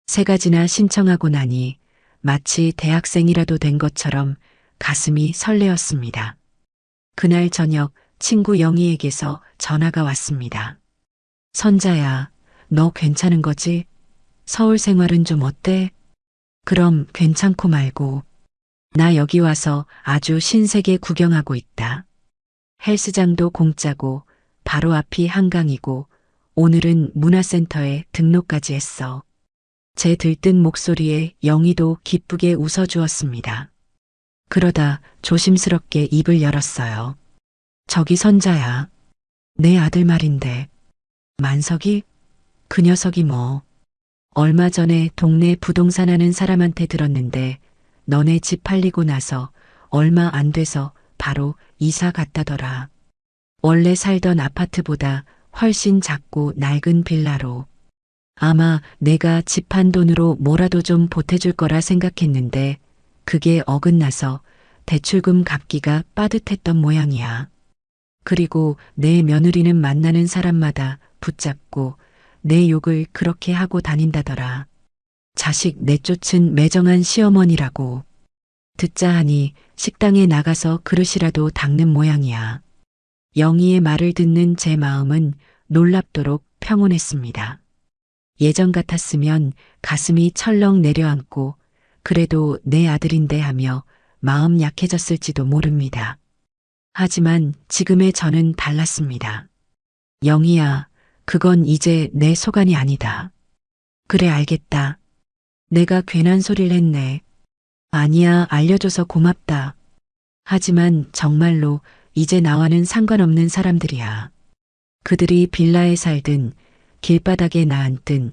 3가지나 신청하고 나니 마치 대학생이라도 된 것처럼 가슴이 설레었습니다. 그날 저녁 친구 영희에게서 전화가 왔습니다. 선자야, 너 괜찮은 거지? 서울 생활은 좀 어때? 그럼 괜찮고 말고. 나 여기 와서 아주 신세계 구경하고 있다. 헬스장도 공짜고 바로 앞이 한강이고 오늘은 문화센터에 등록까지 했어. 제 들뜬 목소리에 영희도 기쁘게 웃어주었습니다. 그러다 조심스럽게 입을 열었어요. 저기 선자야. 내 아들 말인데. 만석이? 그 녀석이 뭐. 얼마 전에 동네 부동산 하는 사람한테 들었는데 너네 집 팔리고 나서 얼마 안 돼서 바로 이사 갔다더라. 원래 살던 아파트보다 훨씬 작고 낡은 빌라로. 아마 내가 집 판 돈으로 뭐라도 좀 보태줄 거라 생각했는데 그게 어긋나서 대출금 갚기가 빠듯했던 모양이야. 그리고 내 며느리는 만나는 사람마다 붙잡고 내 욕을 그렇게 하고 다닌다더라. 자식 내쫓은 매정한 시어머니라고. 듣자 하니 식당에 나가서 그릇이라도 닦는 모양이야. 영희의 말을 듣는 제 마음은 놀랍도록 평온했습니다. 예전 같았으면 가슴이 철렁 내려앉고 그래도 내 아들인데 하며 마음 약해졌을지도 모릅니다. 하지만 지금의 저는 달랐습니다. 영희야, 그건 이제 내 소관이 아니다. 그래 알겠다. 내가 괜한 소리를 했네. 아니야, 알려줘서 고맙다. 하지만 정말로 이제 나와는 상관없는 사람들이야. 그들이 빌라에 살든 길바닥에 나앉든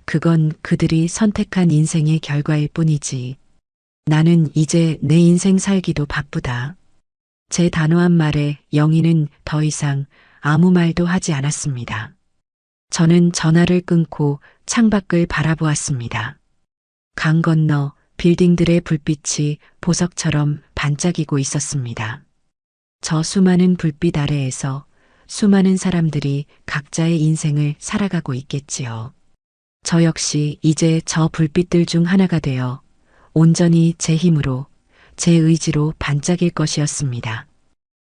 그건 그들이 선택한 인생의 결과일 뿐이지. 나는 이제 내 인생 살기도 바쁘다. 제 단호한 말에 영희는 더 이상 아무 말도 하지 않았습니다. 저는 전화를 끊고 창밖을 바라보았습니다. 강 건너 빌딩들의 불빛이 보석처럼 반짝이고 있었습니다. 저 수많은 불빛 아래에서 수많은 사람들이 각자의 인생을 살아가고 있겠지요. 저 역시 이제 저 불빛들 중 하나가 되어 온전히 제 힘으로, 제 의지로 반짝일 것이었습니다.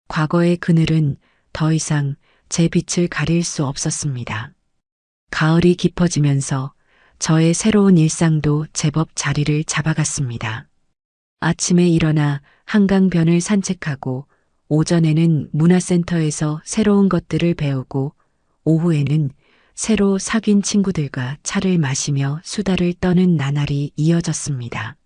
과거의 그늘은 더 이상 제 빛을 가릴 수 없었습니다. 가을이 깊어지면서 저의 새로운 일상도 제법 자리를 잡아갔습니다. 아침에 일어나 한강변을 산책하고 오전에는 문화센터에서 새로운 것들을 배우고 오후에는 새로 사귄 친구들과 차를 마시며 수다를 떠는 나날이 이어졌습니다.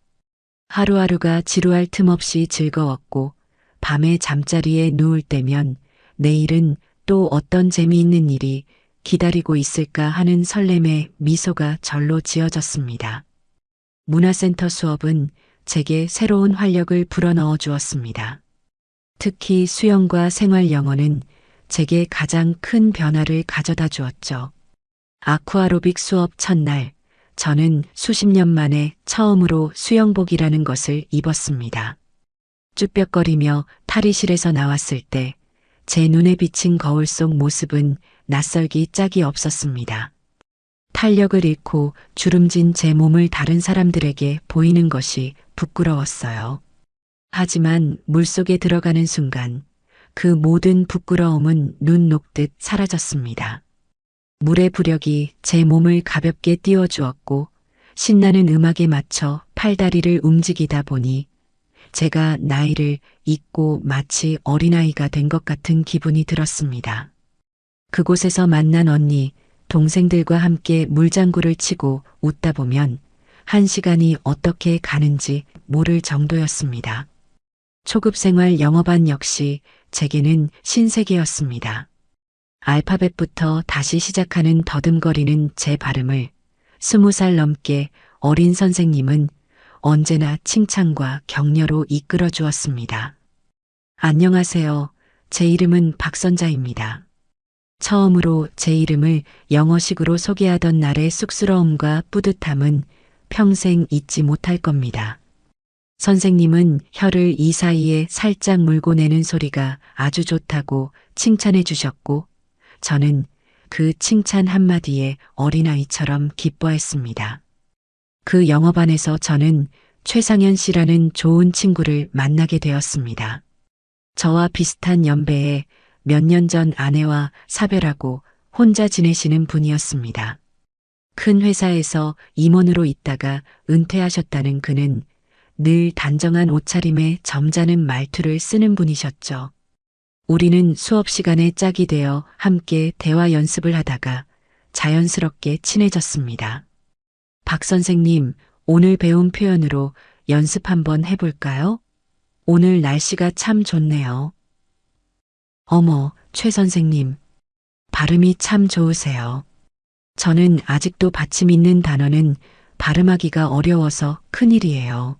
하루하루가 지루할 틈 없이 즐거웠고 밤에 잠자리에 누울 때면 내일은 또 어떤 재미있는 일이 기다리고 있을까 하는 설렘의 미소가 절로 지어졌습니다. 문화센터 수업은 제게 새로운 활력을 불어넣어 주었습니다. 특히 수영과 생활 영어는 제게 가장 큰 변화를 가져다 주었죠. 아쿠아로빅 수업 첫날, 저는 수십 년 만에 처음으로 수영복이라는 것을 입었습니다. 쭈뼛거리며 탈의실에서 나왔을 때 제 눈에 비친 거울 속 모습은 낯설기 짝이 없었습니다. 탄력을 잃고 주름진 제 몸을 다른 사람들에게 보이는 것이 부끄러웠어요. 하지만 물속에 들어가는 순간 그 모든 부끄러움은 눈 녹듯 사라졌습니다. 물의 부력이 제 몸을 가볍게 띄워주었고 신나는 음악에 맞춰 팔다리를 움직이다 보니 제가 나이를 잊고 마치 어린아이가 된 것 같은 기분이 들었습니다. 그곳에서 만난 언니, 동생들과 함께 물장구를 치고 웃다 보면 한 시간이 어떻게 가는지 모를 정도였습니다. 초급생활 영어반 역시 제게는 신세계였습니다. 알파벳부터 다시 시작하는 더듬거리는 제 발음을 20살 넘게 어린 선생님은 언제나 칭찬과 격려로 이끌어 주었습니다. 안녕하세요. 제 이름은 박선자입니다. 처음으로 제 이름을 영어식으로 소개하던 날의 쑥스러움과 뿌듯함은 평생 잊지 못할 겁니다. 선생님은 혀를 이 사이에 살짝 물고 내는 소리가 아주 좋다고 칭찬해 주셨고 저는 그 칭찬 한마디에 어린아이처럼 기뻐했습니다. 그 영어반에서 저는 최상현 씨라는 좋은 친구를 만나게 되었습니다. 저와 비슷한 연배에 몇 년 전 아내와 사별하고 혼자 지내시는 분이었습니다. 큰 회사에서 임원으로 있다가 은퇴하셨다는 그는 늘 단정한 옷차림에 점잖은 말투를 쓰는 분이셨죠. 우리는 수업 시간에 짝이 되어 함께 대화 연습을 하다가 자연스럽게 친해졌습니다. 박 선생님, 오늘 배운 표현으로 연습 한번 해볼까요? 오늘 날씨가 참 좋네요. 어머, 최 선생님, 발음이 참 좋으세요. 저는 아직도 받침 있는 단어는 발음하기가 어려워서 큰일이에요.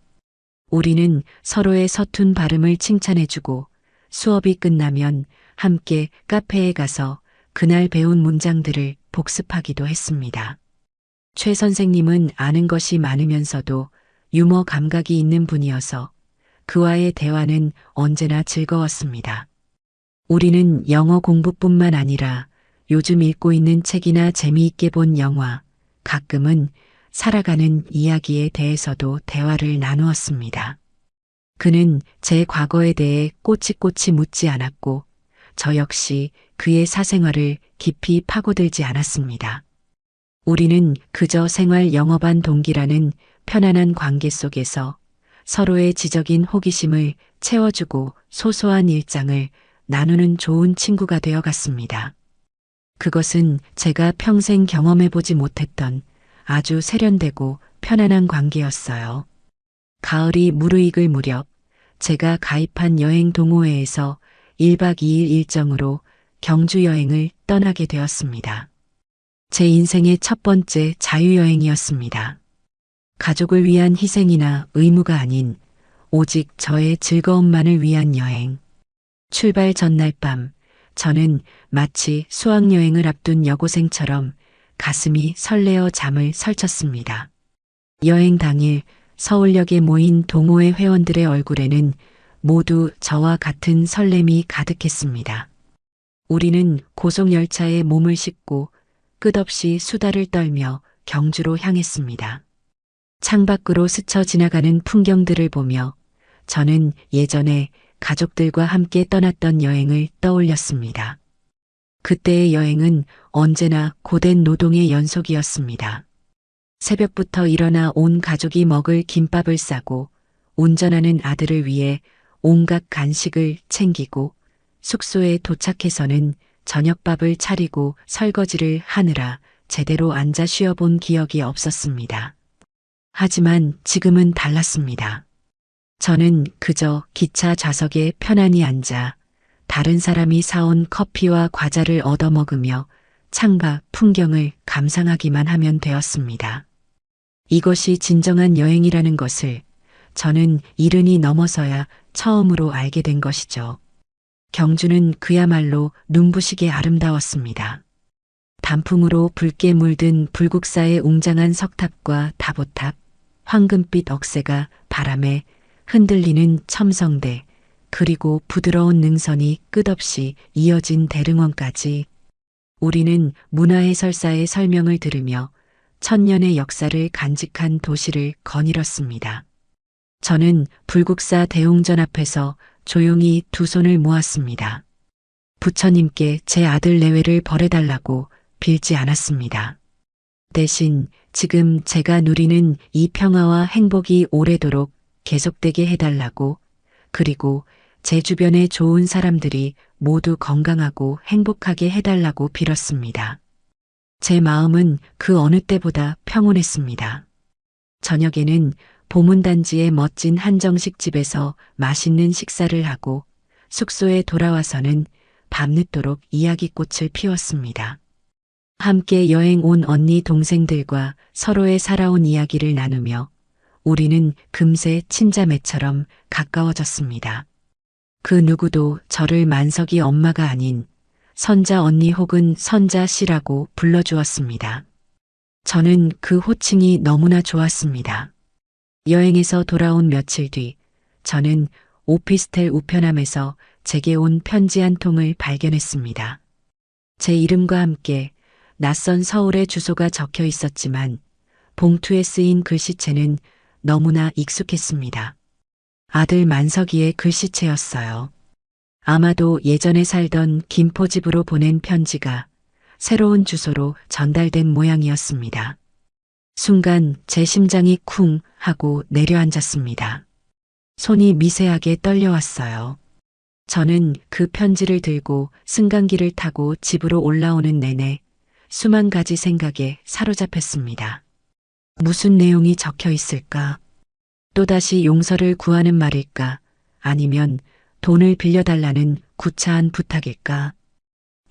우리는 서로의 서툰 발음을 칭찬해주고 수업이 끝나면 함께 카페에 가서 그날 배운 문장들을 복습하기도 했습니다. 최 선생님은 아는 것이 많으면서도 유머 감각이 있는 분이어서 그와의 대화는 언제나 즐거웠습니다. 우리는 영어 공부뿐만 아니라 요즘 읽고 있는 책이나 재미있게 본 영화, 가끔은 살아가는 이야기에 대해서도 대화를 나누었습니다. 그는 제 과거에 대해 꼬치꼬치 묻지 않았고 저 역시 그의 사생활을 깊이 파고들지 않았습니다. 우리는 그저 생활 영어반 동기라는 편안한 관계 속에서 서로의 지적인 호기심을 채워주고 소소한 일상을 나누는 좋은 친구가 되어갔습니다. 그것은 제가 평생 경험해보지 못했던 아주 세련되고 편안한 관계였어요. 가을이 무르익을 무렵 제가 가입한 여행 동호회에서 1박 2일 일정으로 경주 여행을 떠나게 되었습니다. 제 인생의 첫 번째 자유여행이었습니다. 가족을 위한 희생이나 의무가 아닌 오직 저의 즐거움만을 위한 여행. 출발 전날 밤, 저는 마치 수학여행을 앞둔 여고생처럼 가슴이 설레어 잠을 설쳤습니다. 여행 당일 서울역에 모인 동호회 회원들의 얼굴에는 모두 저와 같은 설렘이 가득했습니다. 우리는 고속열차에 몸을 싣고 끝없이 수다를 떨며 경주로 향했습니다. 창밖으로 스쳐 지나가는 풍경들을 보며 저는 예전에 가족들과 함께 떠났던 여행을 떠올렸습니다. 그때의 여행은 언제나 고된 노동의 연속이었습니다. 새벽부터 일어나 온 가족이 먹을 김밥을 싸고 운전하는 아들을 위해 온갖 간식을 챙기고 숙소에 도착해서는 저녁밥을 차리고 설거지를 하느라 제대로 앉아 쉬어본 기억이 없었습니다. 하지만 지금은 달랐습니다. 저는 그저 기차 좌석에 편안히 앉아 다른 사람이 사온 커피와 과자를 얻어먹으며 창밖 풍경을 감상하기만 하면 되었습니다. 이것이 진정한 여행이라는 것을 저는 이른이 넘어서야 처음으로 알게 된 것이죠. 경주는 그야말로 눈부시게 아름다웠습니다. 단풍으로 붉게 물든 불국사의 웅장한 석탑과 다보탑, 황금빛 억새가 바람에 흔들리는 첨성대, 그리고 부드러운 능선이 끝없이 이어진 대릉원까지 우리는 문화해설사의 설명을 들으며 천년의 역사를 간직한 도시를 거닐었습니다. 저는 불국사 대웅전 앞에서 조용히 두 손을 모았습니다. 부처님께 제 아들 내외를 벌해달라고 빌지 않았습니다. 대신 지금 제가 누리는 이 평화와 행복이 오래도록 계속되게 해달라고, 그리고 제 주변의 좋은 사람들이 모두 건강하고 행복하게 해달라고 빌었습니다. 제 마음은 그 어느 때보다 평온했습니다. 저녁에는 보문단지의 멋진 한정식 집에서 맛있는 식사를 하고 숙소에 돌아와서는 밤늦도록 이야기꽃을 피웠습니다. 함께 여행 온 언니 동생들과 서로의 살아온 이야기를 나누며 우리는 금세 친자매처럼 가까워졌습니다. 그 누구도 저를 만석이 엄마가 아닌 선자 언니 혹은 선자 씨라고 불러주었습니다. 저는 그 호칭이 너무나 좋았습니다. 여행에서 돌아온 며칠 뒤 저는 오피스텔 우편함에서 제게 온 편지 한 통을 발견했습니다. 제 이름과 함께 낯선 서울의 주소가 적혀 있었지만 봉투에 쓰인 글씨체는 너무나 익숙했습니다. 아들 만석이의 글씨체였어요. 아마도 예전에 살던 김포집으로 보낸 편지가 새로운 주소로 전달된 모양이었습니다. 순간 제 심장이 쿵 하고 내려앉았습니다. 손이 미세하게 떨려왔어요. 저는 그 편지를 들고 승강기를 타고 집으로 올라오는 내내 수만 가지 생각에 사로잡혔습니다. 무슨 내용이 적혀 있을까? 또다시 용서를 구하는 말일까? 아니면 돈을 빌려달라는 구차한 부탁일까?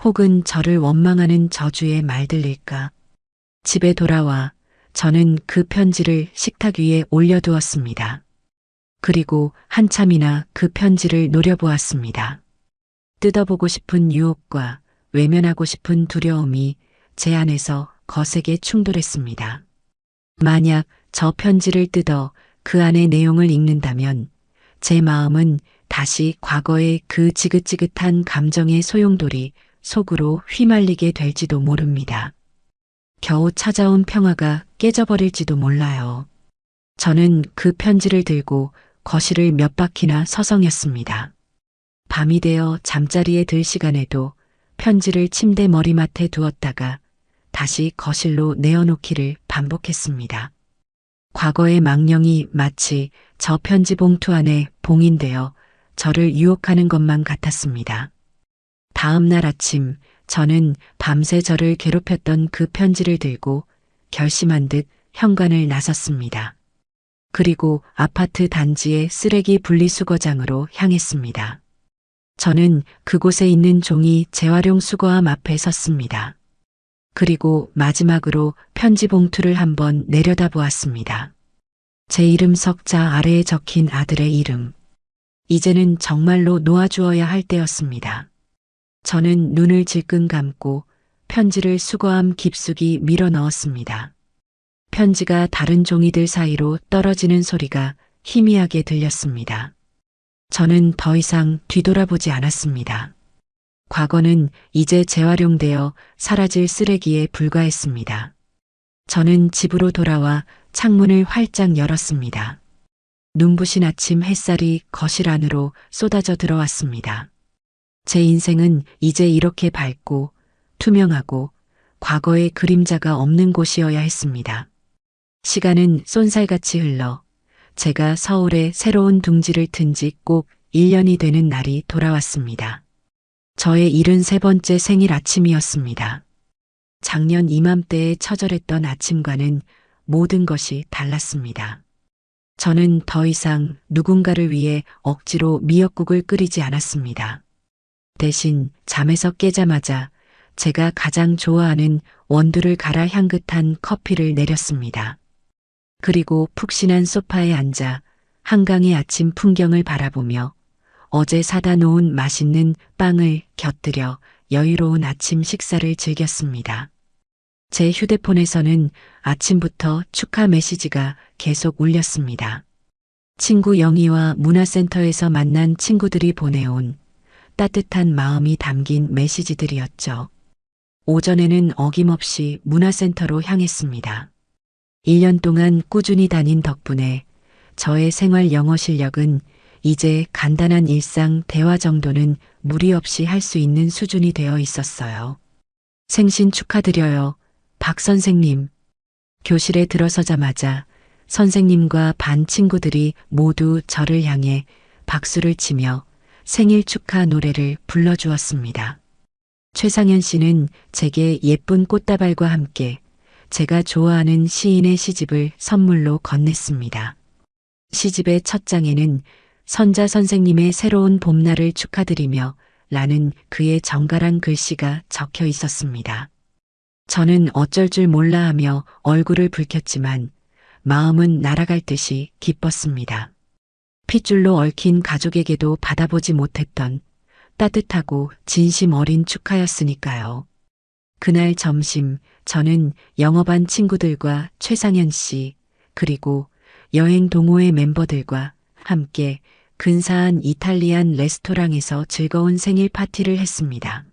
혹은 저를 원망하는 저주의 말들일까? 집에 돌아와 저는 그 편지를 식탁 위에 올려두었습니다. 그리고 한참이나 그 편지를 노려보았습니다. 뜯어보고 싶은 유혹과 외면하고 싶은 두려움이 제 안에서 거세게 충돌했습니다. 만약 저 편지를 뜯어 그 안의 내용을 읽는다면 제 마음은 다시 과거의 그 지긋지긋한 감정의 소용돌이 속으로 휘말리게 될지도 모릅니다. 겨우 찾아온 평화가 깨져버릴지도 몰라요. 저는 그 편지를 들고 거실을 몇 바퀴나 서성였습니다. 밤이 되어 잠자리에 들 시간에도 편지를 침대 머리맡에 두었다가 다시 거실로 내어놓기를 반복했습니다. 과거의 망령이 마치 저 편지 봉투 안에 봉인되어 저를 유혹하는 것만 같았습니다. 다음 날 아침 저는 밤새 저를 괴롭혔던 그 편지를 들고 결심한 듯 현관을 나섰습니다. 그리고 아파트 단지의 쓰레기 분리수거장으로 향했습니다. 저는 그곳에 있는 종이 재활용 수거함 앞에 섰습니다. 그리고 마지막으로 편지 봉투를 한번 내려다보았습니다. 제 이름 석자 아래에 적힌 아들의 이름. 이제는 정말로 놓아주어야 할 때였습니다. 저는 눈을 질끈 감고 편지를 수거함 깊숙이 밀어 넣었습니다. 편지가 다른 종이들 사이로 떨어지는 소리가 희미하게 들렸습니다. 저는 더 이상 뒤돌아보지 않았습니다. 과거는 이제 재활용되어 사라질 쓰레기에 불과했습니다. 저는 집으로 돌아와 창문을 활짝 열었습니다. 눈부신 아침 햇살이 거실 안으로 쏟아져 들어왔습니다. 제 인생은 이제 이렇게 밝고 투명하고 과거의 그림자가 없는 곳이어야 했습니다. 시간은 쏜살같이 흘러 제가 서울에 새로운 둥지를 튼 지 꼭 1년이 되는 날이 돌아왔습니다. 저의 73번째 생일 아침이었습니다. 작년 이맘때에 처절했던 아침과는 모든 것이 달랐습니다. 저는 더 이상 누군가를 위해 억지로 미역국을 끓이지 않았습니다. 대신 잠에서 깨자마자 제가 가장 좋아하는 원두를 갈아 향긋한 커피를 내렸습니다. 그리고 푹신한 소파에 앉아 한강의 아침 풍경을 바라보며 어제 사다 놓은 맛있는 빵을 곁들여 여유로운 아침 식사를 즐겼습니다. 제 휴대폰에서는 아침부터 축하 메시지가 계속 울렸습니다. 친구 영희와 문화센터에서 만난 친구들이 보내온 따뜻한 마음이 담긴 메시지들이었죠. 오전에는 어김없이 문화센터로 향했습니다. 1년 동안 꾸준히 다닌 덕분에 저의 생활 영어 실력은 이제 간단한 일상 대화 정도는 무리 없이 할 수 있는 수준이 되어 있었어요. 생신 축하드려요, 박 선생님. 교실에 들어서자마자 선생님과 반 친구들이 모두 저를 향해 박수를 치며 생일 축하 노래를 불러주었습니다. 최상현 씨는 제게 예쁜 꽃다발과 함께 제가 좋아하는 시인의 시집을 선물로 건넸습니다. 시집의 첫 장에는 선자 선생님의 새로운 봄날을 축하드리며 라는 그의 정갈한 글씨가 적혀 있었습니다. 저는 어쩔 줄 몰라 하며 얼굴을 붉혔지만 마음은 날아갈 듯이 기뻤습니다. 핏줄로 얽힌 가족에게도 받아보지 못했던 따뜻하고 진심 어린 축하였으니까요. 그날 점심 저는 영어반 친구들과 최상현 씨 그리고 여행 동호회 멤버들과 함께 근사한 이탈리안 레스토랑에서 즐거운 생일 파티를 했습니다.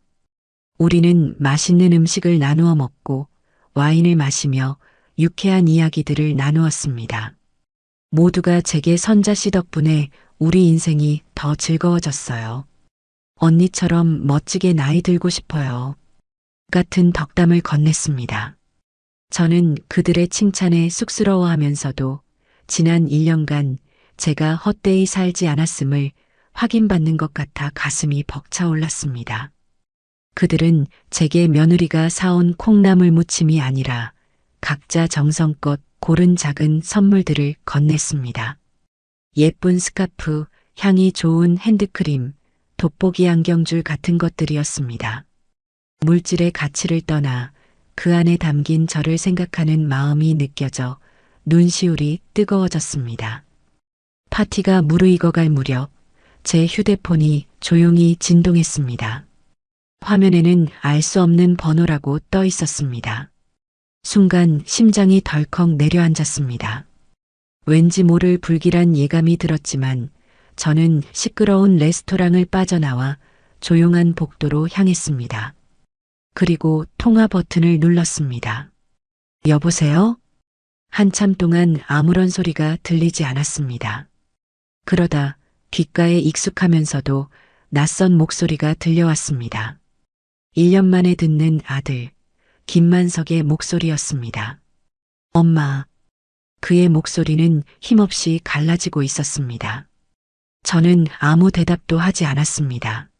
우리는 맛있는 음식을 나누어 먹고 와인을 마시며 유쾌한 이야기들을 나누었습니다. 모두가 제게 선자 씨 덕분에 우리 인생이 더 즐거워졌어요. 언니처럼 멋지게 나이 들고 싶어요. 같은 덕담을 건넸습니다. 저는 그들의 칭찬에 쑥스러워하면서도 지난 1년간 제가 헛되이 살지 않았음을 확인받는 것 같아 가슴이 벅차올랐습니다. 그들은 제게 며느리가 사온 콩나물 무침이 아니라 각자 정성껏 고른 작은 선물들을 건넸습니다. 예쁜 스카프, 향이 좋은 핸드크림, 돋보기 안경줄 같은 것들이었습니다. 물질의 가치를 떠나 그 안에 담긴 저를 생각하는 마음이 느껴져 눈시울이 뜨거워졌습니다. 파티가 무르익어갈 무렵 제 휴대폰이 조용히 진동했습니다. 화면에는 알 수 없는 번호라고 떠 있었습니다. 순간 심장이 덜컥 내려앉았습니다. 왠지 모를 불길한 예감이 들었지만 저는 시끄러운 레스토랑을 빠져나와 조용한 복도로 향했습니다. 그리고 통화 버튼을 눌렀습니다. 여보세요? 한참 동안 아무런 소리가 들리지 않았습니다. 그러다 귓가에 익숙하면서도 낯선 목소리가 들려왔습니다. 1년 만에 듣는 아들, 김만석의 목소리였습니다. 엄마. 그의 목소리는 힘없이 갈라지고 있었습니다. 저는 아무 대답도 하지 않았습니다.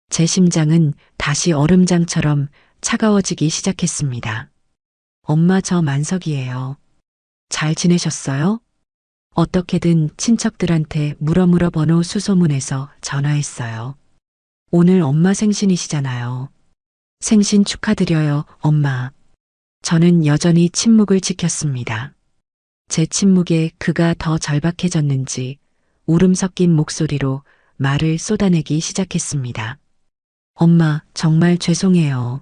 제 심장은 다시 얼음장처럼 차가워지기 시작했습니다. 엄마, 저 만석이에요. 잘 지내셨어요? 어떻게든 친척들한테 물어물어 번호 수소문해서 전화했어요. 오늘 엄마 생신이시잖아요. 생신 축하드려요, 엄마. 저는 여전히 침묵을 지켰습니다. 제 침묵에 그가 더 절박해졌는지 울음 섞인 목소리로 말을 쏟아내기 시작했습니다. 엄마, 정말 죄송해요.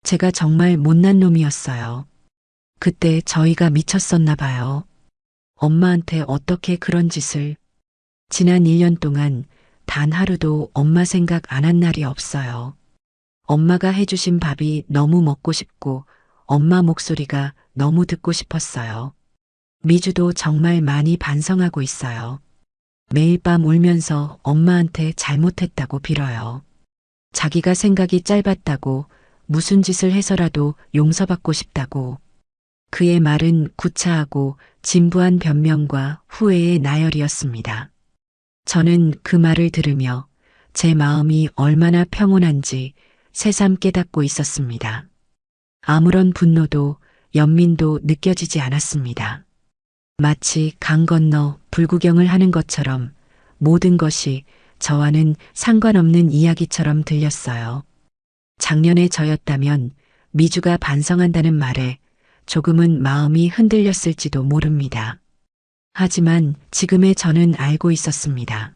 제가 정말 못난 놈이었어요. 그때 저희가 미쳤었나 봐요. 엄마한테 어떻게 그런 짓을. 지난 1년 동안 단 하루도 엄마 생각 안 한 날이 없어요. 엄마가 해주신 밥이 너무 먹고 싶고 엄마 목소리가 너무 듣고 싶었어요. 미주도 정말 많이 반성하고 있어요. 매일 밤 울면서 엄마한테 잘못했다고 빌어요. 자기가 생각이 짧았다고, 무슨 짓을 해서라도 용서받고 싶다고. 그의 말은 구차하고 진부한 변명과 후회의 나열이었습니다. 저는 그 말을 들으며 제 마음이 얼마나 평온한지 새삼 깨닫고 있었습니다. 아무런 분노도 연민도 느껴지지 않았습니다. 마치 강 건너 불구경을 하는 것처럼 모든 것이 저와는 상관없는 이야기처럼 들렸어요. 작년에 저였다면 미주가 반성한다는 말에 조금은 마음이 흔들렸을지도 모릅니다. 하지만 지금의 저는 알고 있었습니다.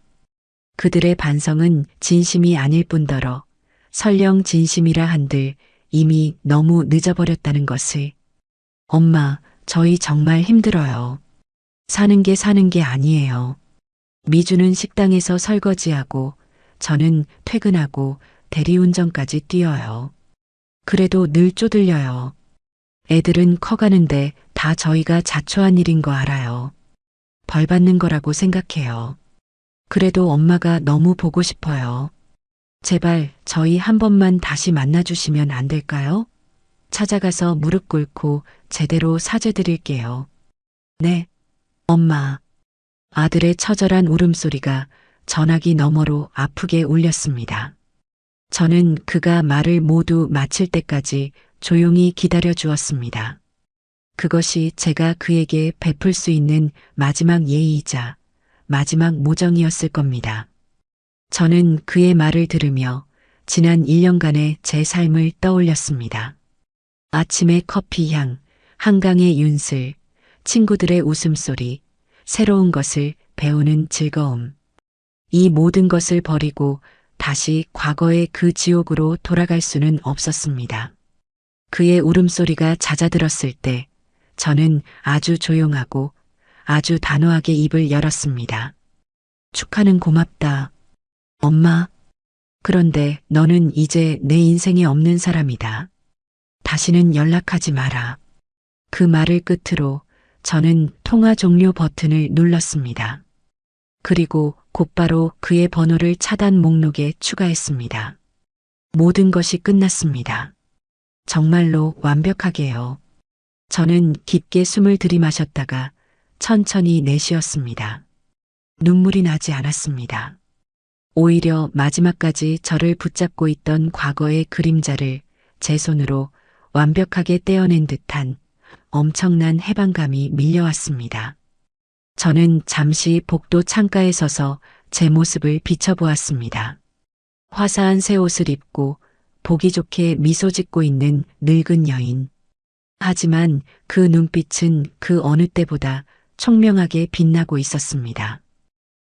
그들의 반성은 진심이 아닐 뿐더러 설령 진심이라 한들 이미 너무 늦어버렸다는 것을. 엄마, 저희 정말 힘들어요. 사는 게 아니에요. 미주는 식당에서 설거지하고 저는 퇴근하고 대리운전까지 뛰어요. 그래도 늘 쪼들려요. 애들은 커가는데 다 저희가 자초한 일인 거 알아요. 벌 받는 거라고 생각해요. 그래도 엄마가 너무 보고 싶어요. 제발 저희 한 번만 다시 만나주시면 안 될까요? 찾아가서 무릎 꿇고 제대로 사죄드릴게요. 네, 엄마. 아들의 처절한 울음소리가 전화기 너머로 아프게 울렸습니다. 저는 그가 말을 모두 마칠 때까지 조용히 기다려 주었습니다. 그것이 제가 그에게 베풀 수 있는 마지막 예의이자 마지막 모정이었을 겁니다. 저는 그의 말을 들으며 지난 1년간의 제 삶을 떠올렸습니다. 아침의 커피향, 한강의 윤슬, 친구들의 웃음소리, 새로운 것을 배우는 즐거움. 이 모든 것을 버리고 다시 과거의 그 지옥으로 돌아갈 수는 없었습니다. 그의 울음소리가 잦아들었을 때 저는 아주 조용하고 아주 단호하게 입을 열었습니다. 축하는 고맙다. 엄마. 그런데 너는 이제 내 인생에 없는 사람이다. 다시는 연락하지 마라. 그 말을 끝으로 저는 통화 종료 버튼을 눌렀습니다. 그리고 곧바로 그의 번호를 차단 목록에 추가했습니다. 모든 것이 끝났습니다. 정말로 완벽하게요. 저는 깊게 숨을 들이마셨다가 천천히 내쉬었습니다. 눈물이 나지 않았습니다. 오히려 마지막까지 저를 붙잡고 있던 과거의 그림자를 제 손으로 완벽하게 떼어낸 듯한 엄청난 해방감이 밀려왔습니다. 저는 잠시 복도 창가에 서서 제 모습을 비춰보았습니다. 화사한 새 옷을 입고 보기 좋게 미소 짓고 있는 늙은 여인. 하지만 그 눈빛은 그 어느 때보다 총명하게 빛나고 있었습니다.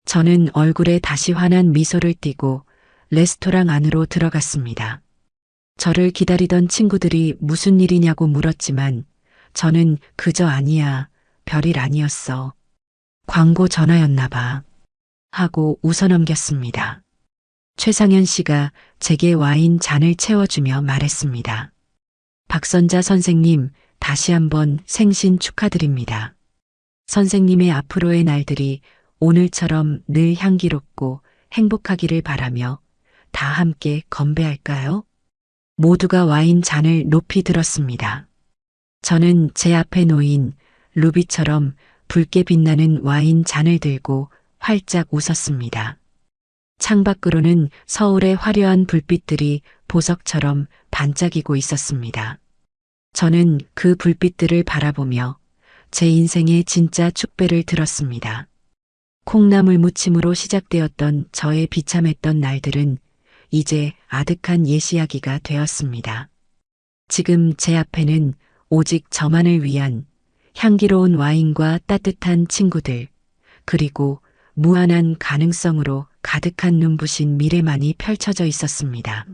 저는 얼굴에 다시 환한 미소를 띠고 레스토랑 안으로 들어갔습니다. 저를 기다리던 친구들이 무슨 일이냐고 물었지만 저는 그저 아니야, 별일 아니었어. 광고 전화였나 봐. 하고 웃어넘겼습니다. 최상현 씨가 제게 와인 잔을 채워주며 말했습니다. 박선자 선생님, 다시 한번 생신 축하드립니다. 선생님의 앞으로의 날들이 오늘처럼 늘 향기롭고 행복하기를 바라며 다 함께 건배할까요? 모두가 와인 잔을 높이 들었습니다. 저는 제 앞에 놓인 루비처럼 붉게 빛나는 와인 잔을 들고 활짝 웃었습니다. 창밖으로는 서울의 화려한 불빛들이 보석처럼 반짝이고 있었습니다. 저는 그 불빛들을 바라보며 제 인생의 진짜 축배를 들었습니다. 콩나물 무침으로 시작되었던 저의 비참했던 날들은 이제 아득한 옛 이야기가 되었습니다. 지금 제 앞에는 오직 저만을 위한 향기로운 와인과 따뜻한 친구들, 그리고 무한한 가능성으로 가득한 눈부신 미래만이 펼쳐져 있었습니다.